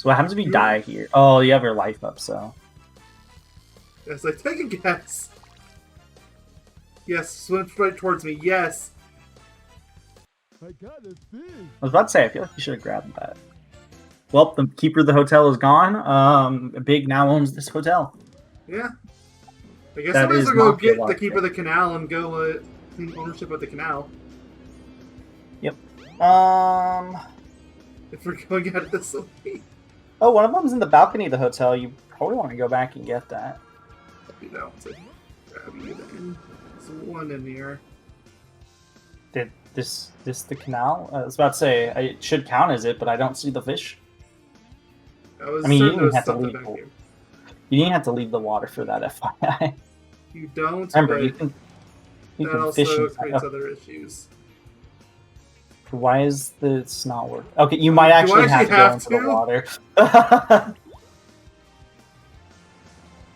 S2: what happens if you die here? Oh, you have your life up, so...
S1: Yes, I take a guess. Yes, swim right towards me, yes!
S2: I was about to say, I feel like you should have grabbed that. Well, the keeper of the hotel is gone. Big now owns this hotel.
S1: Yeah. I guess
S2: That
S1: I might as
S2: is
S1: well go
S2: Mafia
S1: get the
S2: logic.
S1: keeper of the canal and go claim ownership of the canal.
S2: Yep.
S1: If we're going at it this way.
S2: Oh, one of them's in the balcony of the hotel. You probably want to go back and get that.
S1: You know, to grab you then. There's one in here.
S2: Did this the canal? I was about to say, it should count as it, but I don't see the fish.
S1: I
S2: mean, you
S1: certain
S2: didn't
S1: there's
S2: have to
S1: something
S2: leave.
S1: back here.
S2: You didn't have to leave the water for that, FYI.
S1: You don't,
S2: Remember,
S1: but
S2: you can
S1: that
S2: fish
S1: also
S2: inside.
S1: creates
S2: Oh,
S1: other issues.
S2: why is this not working? Okay, you might actually have to go into the water.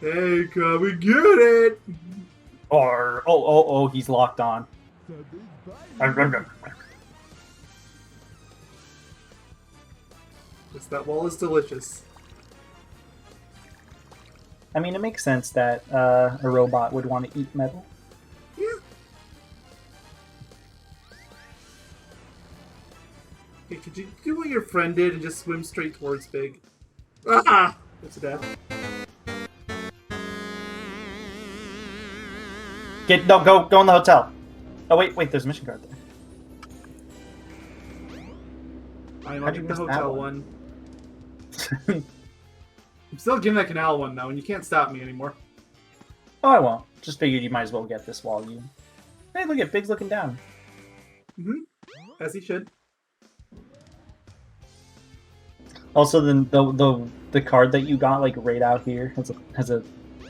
S1: Hey, come and get it!
S2: Or oh, he's locked on.
S1: Yes, that wall is delicious.
S2: I mean, it makes sense that a robot would want to eat metal.
S1: Yeah. Okay, could you do what your friend did and just swim straight towards Big? Ah! It's a death.
S2: Go in the hotel. Oh wait, there's a mission card there.
S1: I'm
S2: How'd you
S1: on the
S2: miss that
S1: hotel
S2: one?
S1: one. I'm still getting that canal one though, and you can't stop me anymore.
S2: Oh, I won't. Just figured you might as well get this while you... Hey, look at Big's looking down.
S1: As he should.
S2: Also, the card that you got, like, right out here has a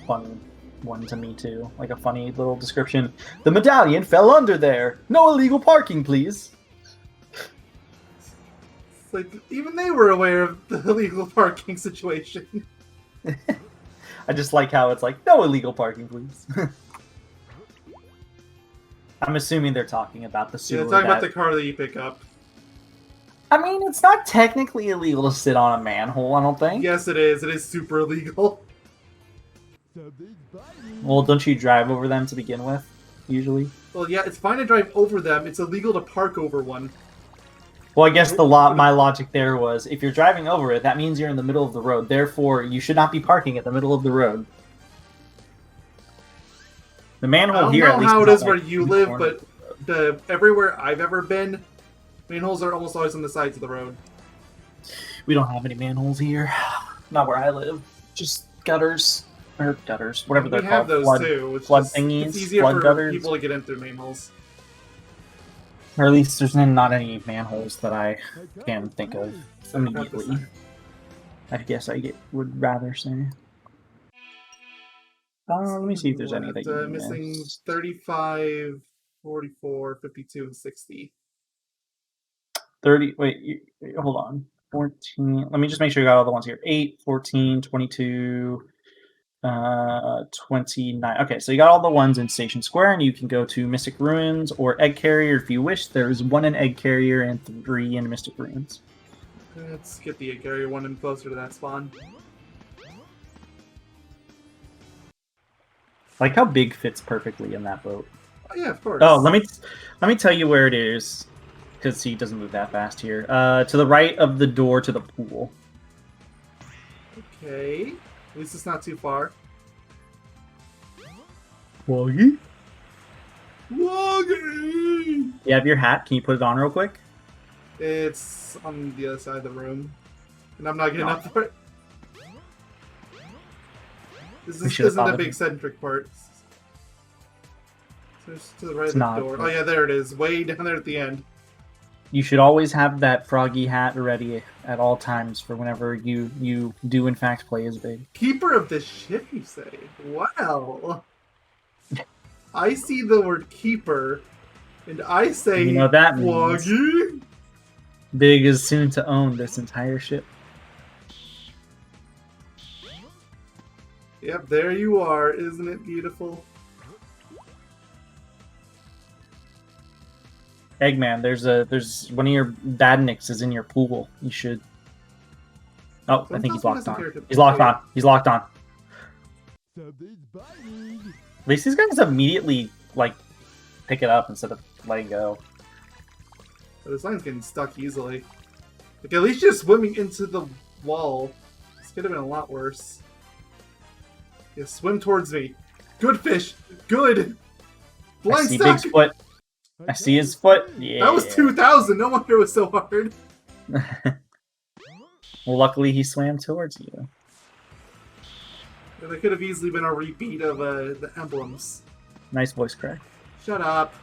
S2: fun one to me, too. Like, a funny little description. The medallion fell under there! No illegal parking, please!
S1: It's like, even they were aware of the illegal parking situation.
S2: I just like how it's like, no illegal parking, please. I'm assuming they're talking about the sewer.
S1: Yeah, talking about the car that you pick up.
S2: I mean, it's not technically illegal to sit on a manhole, I don't think.
S1: Yes, it is. It is super illegal.
S2: Well, don't you drive over them to begin with, usually?
S1: Well, yeah, it's fine to drive over them. It's illegal to park over one.
S2: Well, I guess my logic there was, if you're driving over it, that means you're in the middle of the road. Therefore, you should not be parking at the middle of the road. The manhole here, at
S1: I don't
S2: least,
S1: know how it is where
S2: like
S1: you live, but everywhere I've ever been, manholes are almost always on the sides of the road.
S2: We don't have any manholes here. Not where I live. Just gutters. Or gutters. Whatever they're called.
S1: We have those too.
S2: Flood thingies.
S1: It's easier
S2: flood
S1: for
S2: gutters.
S1: people to get in through manholes.
S2: Or at least there's not any manholes that I can think of immediately. I guess I would rather say. Let me see if there's any that you
S1: missing
S2: missed.
S1: 35, 44, 52, and 60.
S2: 30, wait, hold on. 14, let me just make sure you got all the ones here. 8, 14, 22, 29. Okay, so you got all the ones in Station Square, and you can go to Mystic Ruins or Egg Carrier if you wish. There's 1 in Egg Carrier and 3 in Mystic Ruins.
S1: Let's get the Egg Carrier one in closer to that spawn.
S2: Like how Big fits perfectly in that boat.
S1: Oh yeah, of course.
S2: Oh, let me tell you where it is, because he doesn't move that fast here. To the right of the door to the pool.
S1: Okay. At least it's not too far.
S2: Woggy?
S1: Woggy!
S2: You have your hat. Can you put it on real quick?
S1: It's on the other side of the room. And I'm not getting up for it. This isn't a big centric part. So it's to the right of the door. Oh yeah, there it is. Way down there at the end.
S2: You should always have that froggy hat ready at all times for whenever you do in fact play as Big.
S1: Keeper of the ship, you say? Wow. I see the word keeper, and I say,
S2: you know that means
S1: Woggy.
S2: Big is soon to own this entire ship.
S1: Yep, there you are. Isn't it beautiful?
S2: Eggman, there's one of your badniks is in your pool. You should. Oh, I think he's locked on. He's locked on. He's locked on. At least these guys immediately like pick it up instead of letting go.
S1: This line's getting stuck easily. Like at least just swimming into the wall. This could have been a lot worse. Yeah, swim towards me. Good fish. Good. Blind
S2: I see
S1: stuck.
S2: Big's foot. I see his foot. Yeah.
S1: That was 2,000. No wonder it was so hard.
S2: Well, luckily he swam towards you.
S1: Yeah, that could have easily been a repeat of the emblems.
S2: Nice voice crack.
S1: Shut up.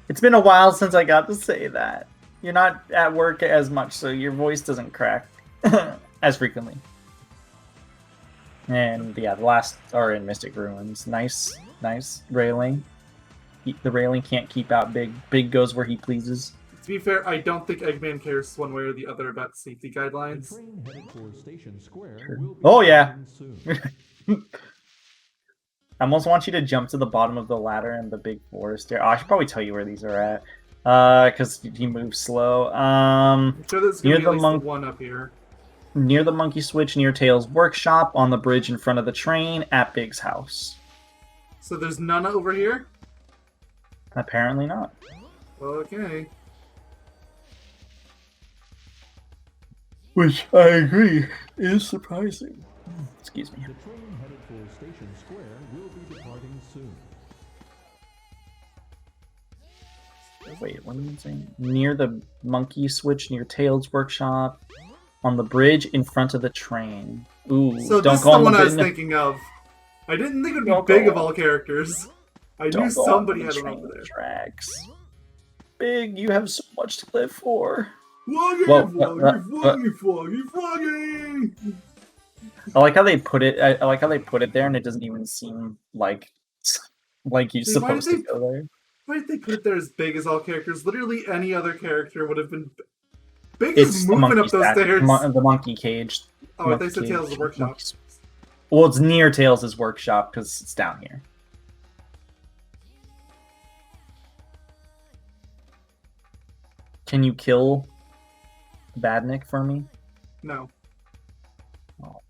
S2: It's been a while since I got to say that. You're not at work as much, so your voice doesn't crack as frequently. And yeah, the last are in Mystic Ruins. Nice railing. The railing can't keep out Big. Big goes where he pleases.
S1: To be fair, I don't think Eggman cares one way or the other about safety guidelines.
S2: Oh yeah. I almost want you to jump to the bottom of the ladder in the big forest there. Oh, I should probably tell you where these are at. Because he moves slow.
S1: I'm sure there's gonna
S2: near
S1: be
S2: the
S1: at least one up here.
S2: Near the monkey switch, near Tails' workshop, on the bridge in front of the train, at Big's house.
S1: So there's none over here?
S2: Apparently not.
S1: Okay.
S2: Which I agree is surprising. Excuse me.
S3: The train headed for Station Square will be departing soon.
S2: Wait, what are you saying? Near the monkey switch, near Tails' workshop. On the bridge in front of the train. Ooh,
S1: So
S2: don't
S1: this is
S2: go
S1: the
S2: on
S1: one
S2: the
S1: I was
S2: bin-
S1: thinking of. I didn't think it would
S2: Don't
S1: be big
S2: go
S1: of all characters. I knew
S2: Don't go
S1: somebody
S2: on
S1: had
S2: the
S1: one over
S2: train
S1: there.
S2: tracks. Big, you have so much to live for.
S1: Floggy,
S2: Whoa,
S1: floggy, floggy, floggy, floggy!
S2: I like how they put it. I like how they put it there, and it doesn't even seem like you're
S1: See,
S2: supposed to go there.
S1: why did they put it there as big as all characters? Literally any other character would have been big as
S2: It's the
S1: moving
S2: monkey
S1: up those
S2: statue,
S1: stairs.
S2: the monkey cage.
S1: Oh, I thought you said
S2: Monkey
S1: Tales of the
S2: cage,
S1: Workshop.
S2: monkeys. Well, it's near Tails' workshop because it's down here. Can you kill Badnik for me?
S1: No.
S2: Oh.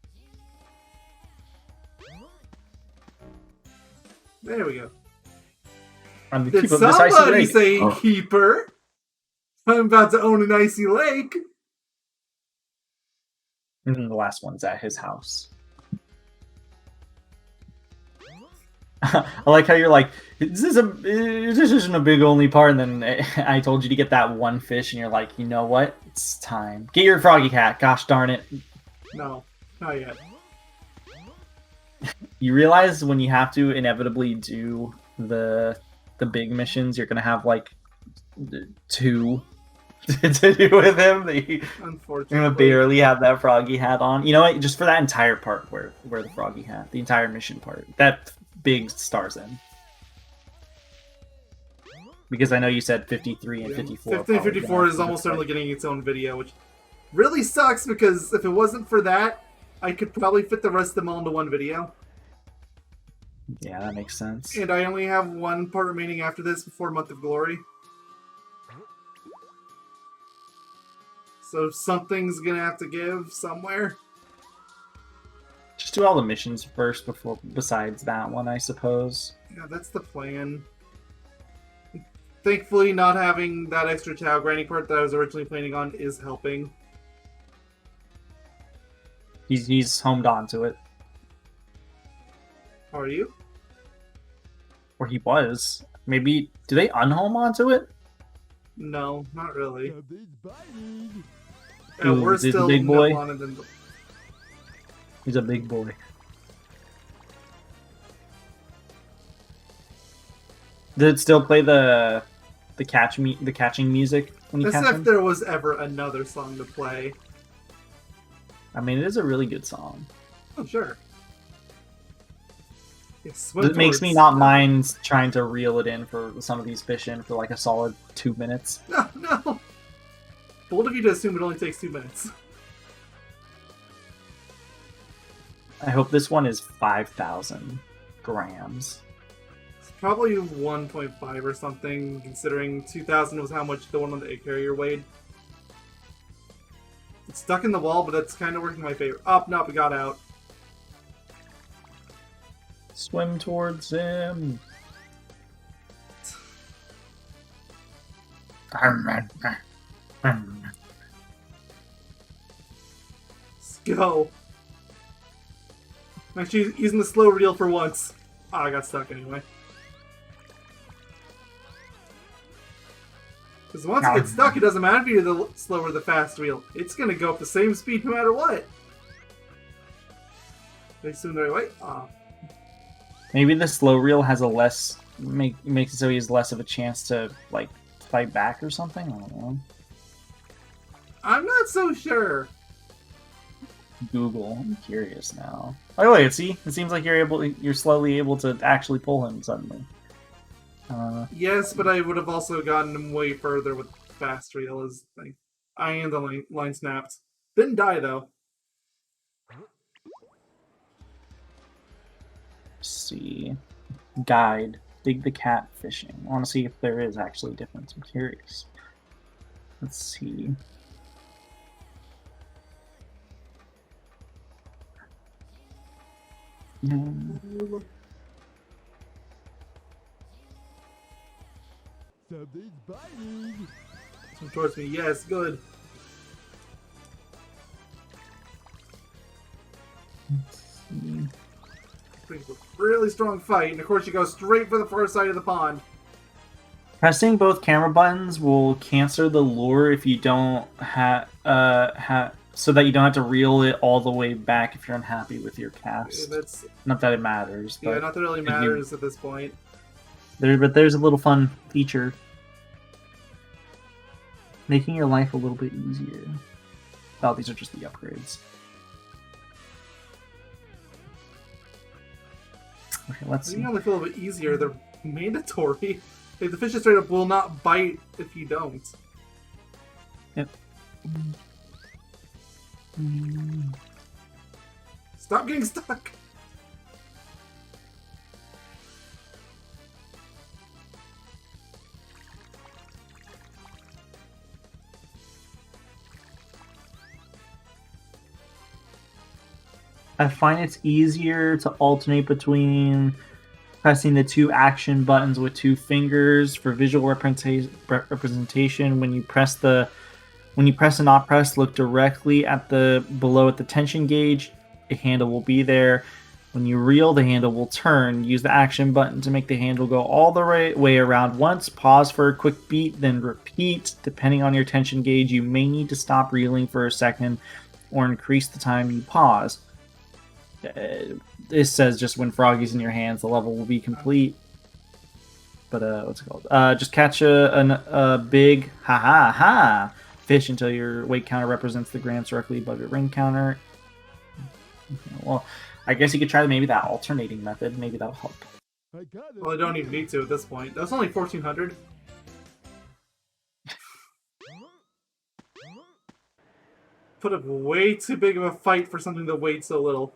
S1: There we go.
S2: I'm the
S1: Did
S2: keeper of this icy
S1: somebody
S2: lake.
S1: say keeper? I'm about to own an icy lake.
S2: And then the last one's at his house. I like how you're like, this isn't a big only part, and then I told you to get that one fish, and you're like, you know what? It's time. Get your froggy cat. Gosh darn it.
S1: No, not yet.
S2: You realize when you have to inevitably do the big missions, you're gonna have like 2 to do with him. You're
S1: Unfortunately.
S2: gonna barely have that froggy hat on. You know what? Just for that entire part where the froggy hat, the entire mission part, that Big stars in. Because I know you said 53 and 54.
S1: 50 and 54 is almost certainly getting its own video, which really sucks because if it wasn't for that, I could probably fit the rest of them all into one video.
S2: Yeah, that makes sense.
S1: And I only have one part remaining after this before Month of Glory. So something's gonna have to give somewhere.
S2: Just do all the missions first besides that one, I suppose.
S1: Yeah, that's the plan. Thankfully, not having that extra Chow grinding part that I was originally planning on is helping.
S2: He's homed onto it.
S1: How are you?
S2: Or he was. Maybe, do they unhome onto it?
S1: No, not really.
S2: Ooh,
S1: We're
S2: is it
S1: still
S2: the big boy?
S1: Nebulon and then...
S2: He's a big boy. Did it still play the catching music when you
S1: As
S2: catch
S1: if
S2: him?
S1: there was ever another song to play.
S2: I mean, it is a really good song.
S1: Oh, sure. Yes,
S2: It makes me not mind trying to reel it in for some of these fish in for like a solid 2 minutes.
S1: No, no! Bold of you to assume it only takes 2 minutes.
S2: I hope this one is 5,000 grams.
S1: It's probably 1.5 or something, considering 2,000 was how much the one on the egg carrier weighed. It's stuck in the wall, but that's kind of working in my favor. Oh, no, we got out.
S2: Swim towards him.
S1: Let's go. I'm actually using the slow reel for once. Oh, I got stuck anyway. Because once it gets stuck, it doesn't matter if you're the slow or the fast reel. It's going to go up the same speed no matter what. They assume the right way? Oh.
S2: Maybe the slow reel has a less... makes it so he has less of a chance to, like, fight back or something? I don't know.
S1: I'm not so sure.
S2: Google. I'm curious now. Oh wait, see? It seems like you're slowly able to actually pull him suddenly.
S1: Yes, but I would have also gotten him way further with fast reel as I and the line snapped. Didn't die though.
S2: Let's see. Guide. Dig the cat fishing. I want to see if there is actually a difference. I'm curious. Let's see.
S3: Something's biting.
S1: Come towards me. Yes, good. Really strong fight, and of course you go straight for the far side of the pond.
S2: Pressing both camera buttons will cancel the lure if you don't so that you don't have to reel it all the way back if you're unhappy with your cast.
S1: That's
S2: Not that it matters, but
S1: yeah, not that it really matters at this point.
S2: there's a little fun feature. Making your life a little bit easier. Oh, these are just the upgrades. Okay, let's see.
S1: You only feel a bit easier. They're mandatory. Like, the fish straight up will not bite if you don't.
S2: Yep.
S1: Stop getting stuck.
S2: I find it's easier to alternate between pressing the two action buttons with two fingers for visual representation. When you press and not press, look directly at the below at the tension gauge. A handle will be there. When you reel, the handle will turn. Use the action button to make the handle go all the way around once. Pause for a quick beat, then repeat. Depending on your tension gauge, you may need to stop reeling for a second or increase the time you pause. This says just when Froggy's in your hands, the level will be complete. But what's it called? Just catch a big fish until your weight counter represents the grams directly above your ring counter. Well, I guess you could try maybe that alternating method. Maybe that'll help.
S1: Well, I don't even need to at this point. That's only 1,400. Put up way too big of a fight for something that weighed so little.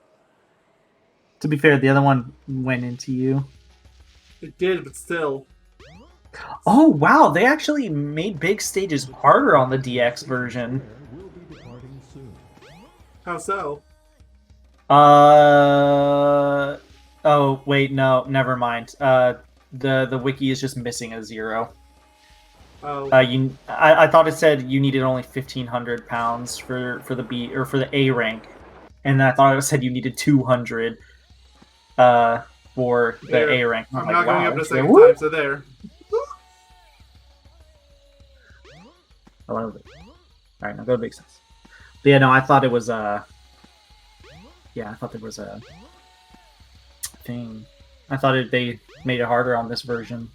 S2: To be fair, the other one went into you.
S1: It did, but still.
S2: Oh, wow. They actually made big stages harder on the DX version.
S1: How so?
S2: Oh, wait, no. Never mind. The wiki is just missing a 0.
S1: Oh.
S2: I thought it said you needed only 1,500 pounds for the B or for the A rank. And I thought it said you needed 200 for the
S1: There.
S2: A rank.
S1: I'm
S2: like,
S1: not going
S2: wow,
S1: up to
S2: okay,
S1: second
S2: whoop.
S1: time, so there.
S2: Oh, Alright, now go to big size. But yeah, no, I thought it was yeah, I thought there was a thing. I thought they made it harder on this version,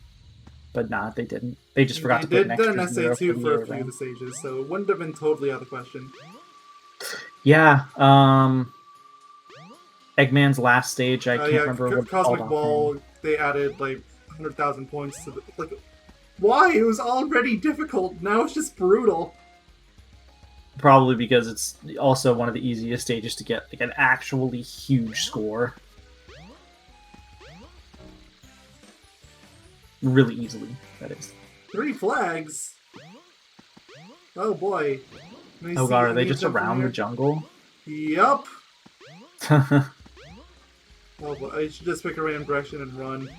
S2: but nah, they didn't. They just forgot to put an
S1: They did
S2: extra
S1: an
S2: zero
S1: SA2 for a
S2: the
S1: few
S2: A
S1: of the stages, so it wouldn't have been totally out of the question.
S2: Yeah, Eggman's last stage, I can't remember what it's
S1: Cosmic
S2: called
S1: Ball,
S2: offhand.
S1: they added like 100,000 points to the... Like, why? It was already difficult. Now it's just brutal.
S2: Probably because it's also one of the easiest stages to get like an actually huge score. Really easily, that is.
S1: 3 flags? Oh boy.
S2: Oh god, are they just around the jungle?
S1: Yup. Oh boy, I should just pick a random direction and run.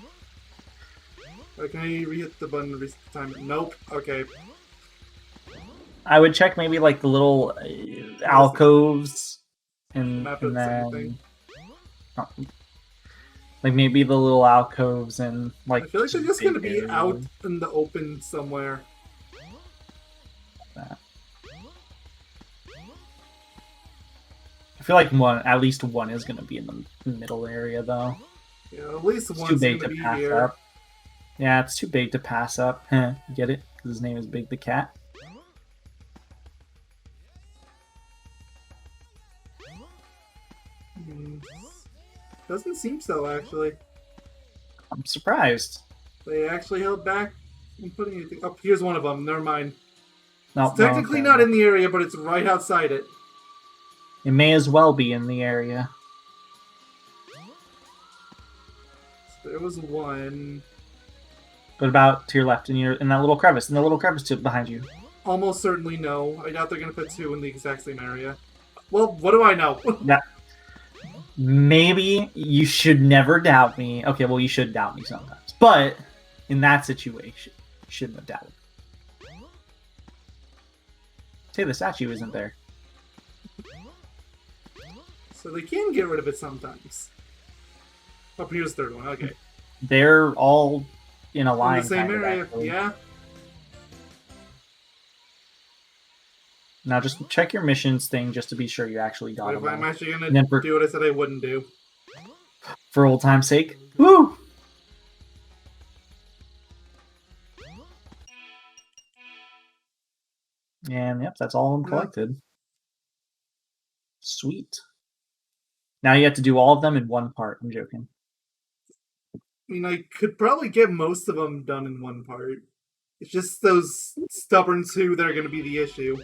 S1: Can I re-hit the button to reset the time? Nope. Okay.
S2: I would check maybe like the little alcoves and
S1: Map does the same
S2: then
S1: thing.
S2: oh, like maybe the little alcoves and like
S1: I feel like they're just gonna
S2: big
S1: be
S2: areas.
S1: out in the open somewhere.
S2: That. I feel like at least one is gonna be in the middle area though.
S1: Yeah, at least
S2: It's
S1: one's
S2: too big
S1: gonna
S2: to
S1: be
S2: pass
S1: here.
S2: up. Yeah, it's too big to pass up. You get it? Because his name is Big the Cat.
S1: Doesn't seem so, actually.
S2: I'm surprised.
S1: They actually held back from putting anything. Oh, here's one of them. Never mind.
S2: No,
S1: It's technically
S2: okay.
S1: not in the area, but it's right outside it.
S2: It may as well be in the area.
S1: So there was one.
S2: But about to your left, in that little crevice, behind you.
S1: Almost certainly no. I doubt they're going to put 2 in the exact same area. Well, what do I know?
S2: Yeah. Maybe you should never doubt me. Okay, well, you should doubt me sometimes. But in that situation, you shouldn't have doubted. Say the statue isn't there.
S1: So they can get rid of it sometimes. Oh, here's the third one. Okay.
S2: They're all in a line.
S1: In the same
S2: kind of,
S1: area,
S2: actually.
S1: yeah.
S2: Now just check your missions thing just to be sure you actually got
S1: What
S2: them
S1: if I'm
S2: all.
S1: actually
S2: And
S1: gonna
S2: then for-
S1: do what I said I wouldn't do?
S2: For old time's sake. Woo! And yep, that's all of them
S1: Yeah.
S2: collected. Sweet. Now you have to do all of them in one part. I'm joking.
S1: I mean, I could probably get most of them done in one part. It's just those stubborn two that are going to be the issue.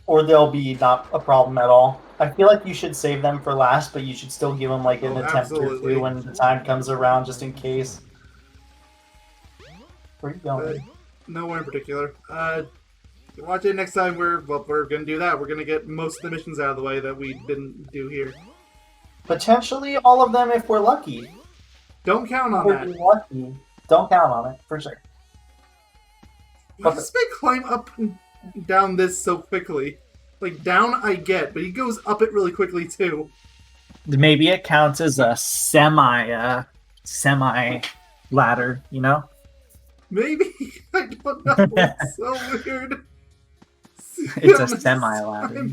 S2: Or they'll be not a problem at all. I feel like you should save them for last, but you should still give them like an
S1: Oh,
S2: attempt or
S1: absolutely.
S2: two when the time comes around, just in case. Where are you going?
S1: No one in particular. Watch it next time. We're gonna do that. We're gonna get most of the missions out of the way that we didn't do here.
S2: Potentially all of them if we're lucky.
S1: Don't count on
S2: If
S1: that.
S2: we're lucky. Don't count on it, for sure.
S1: Why does this man climb up and down this so quickly? Like, down I get, but he goes up it really quickly too.
S2: Maybe it counts as a semi ladder, you know?
S1: Maybe. I don't know. It's so weird.
S2: It's a semi ladder.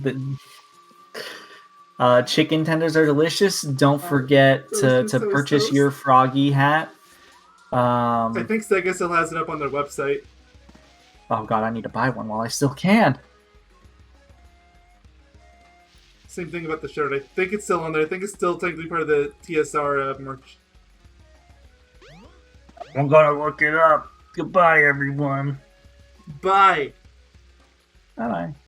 S2: Chicken tenders are delicious. Don't forget to purchase
S1: toast.
S2: your froggy hat.
S1: I think Sega still has it up on their website.
S2: Oh god, I need to buy one while I still can.
S1: Same thing about the shirt. I think it's still on there. I think it's still technically part of the TSR merch.
S2: I'm gonna look it up. Goodbye, everyone.
S1: Bye.
S2: Bye-bye.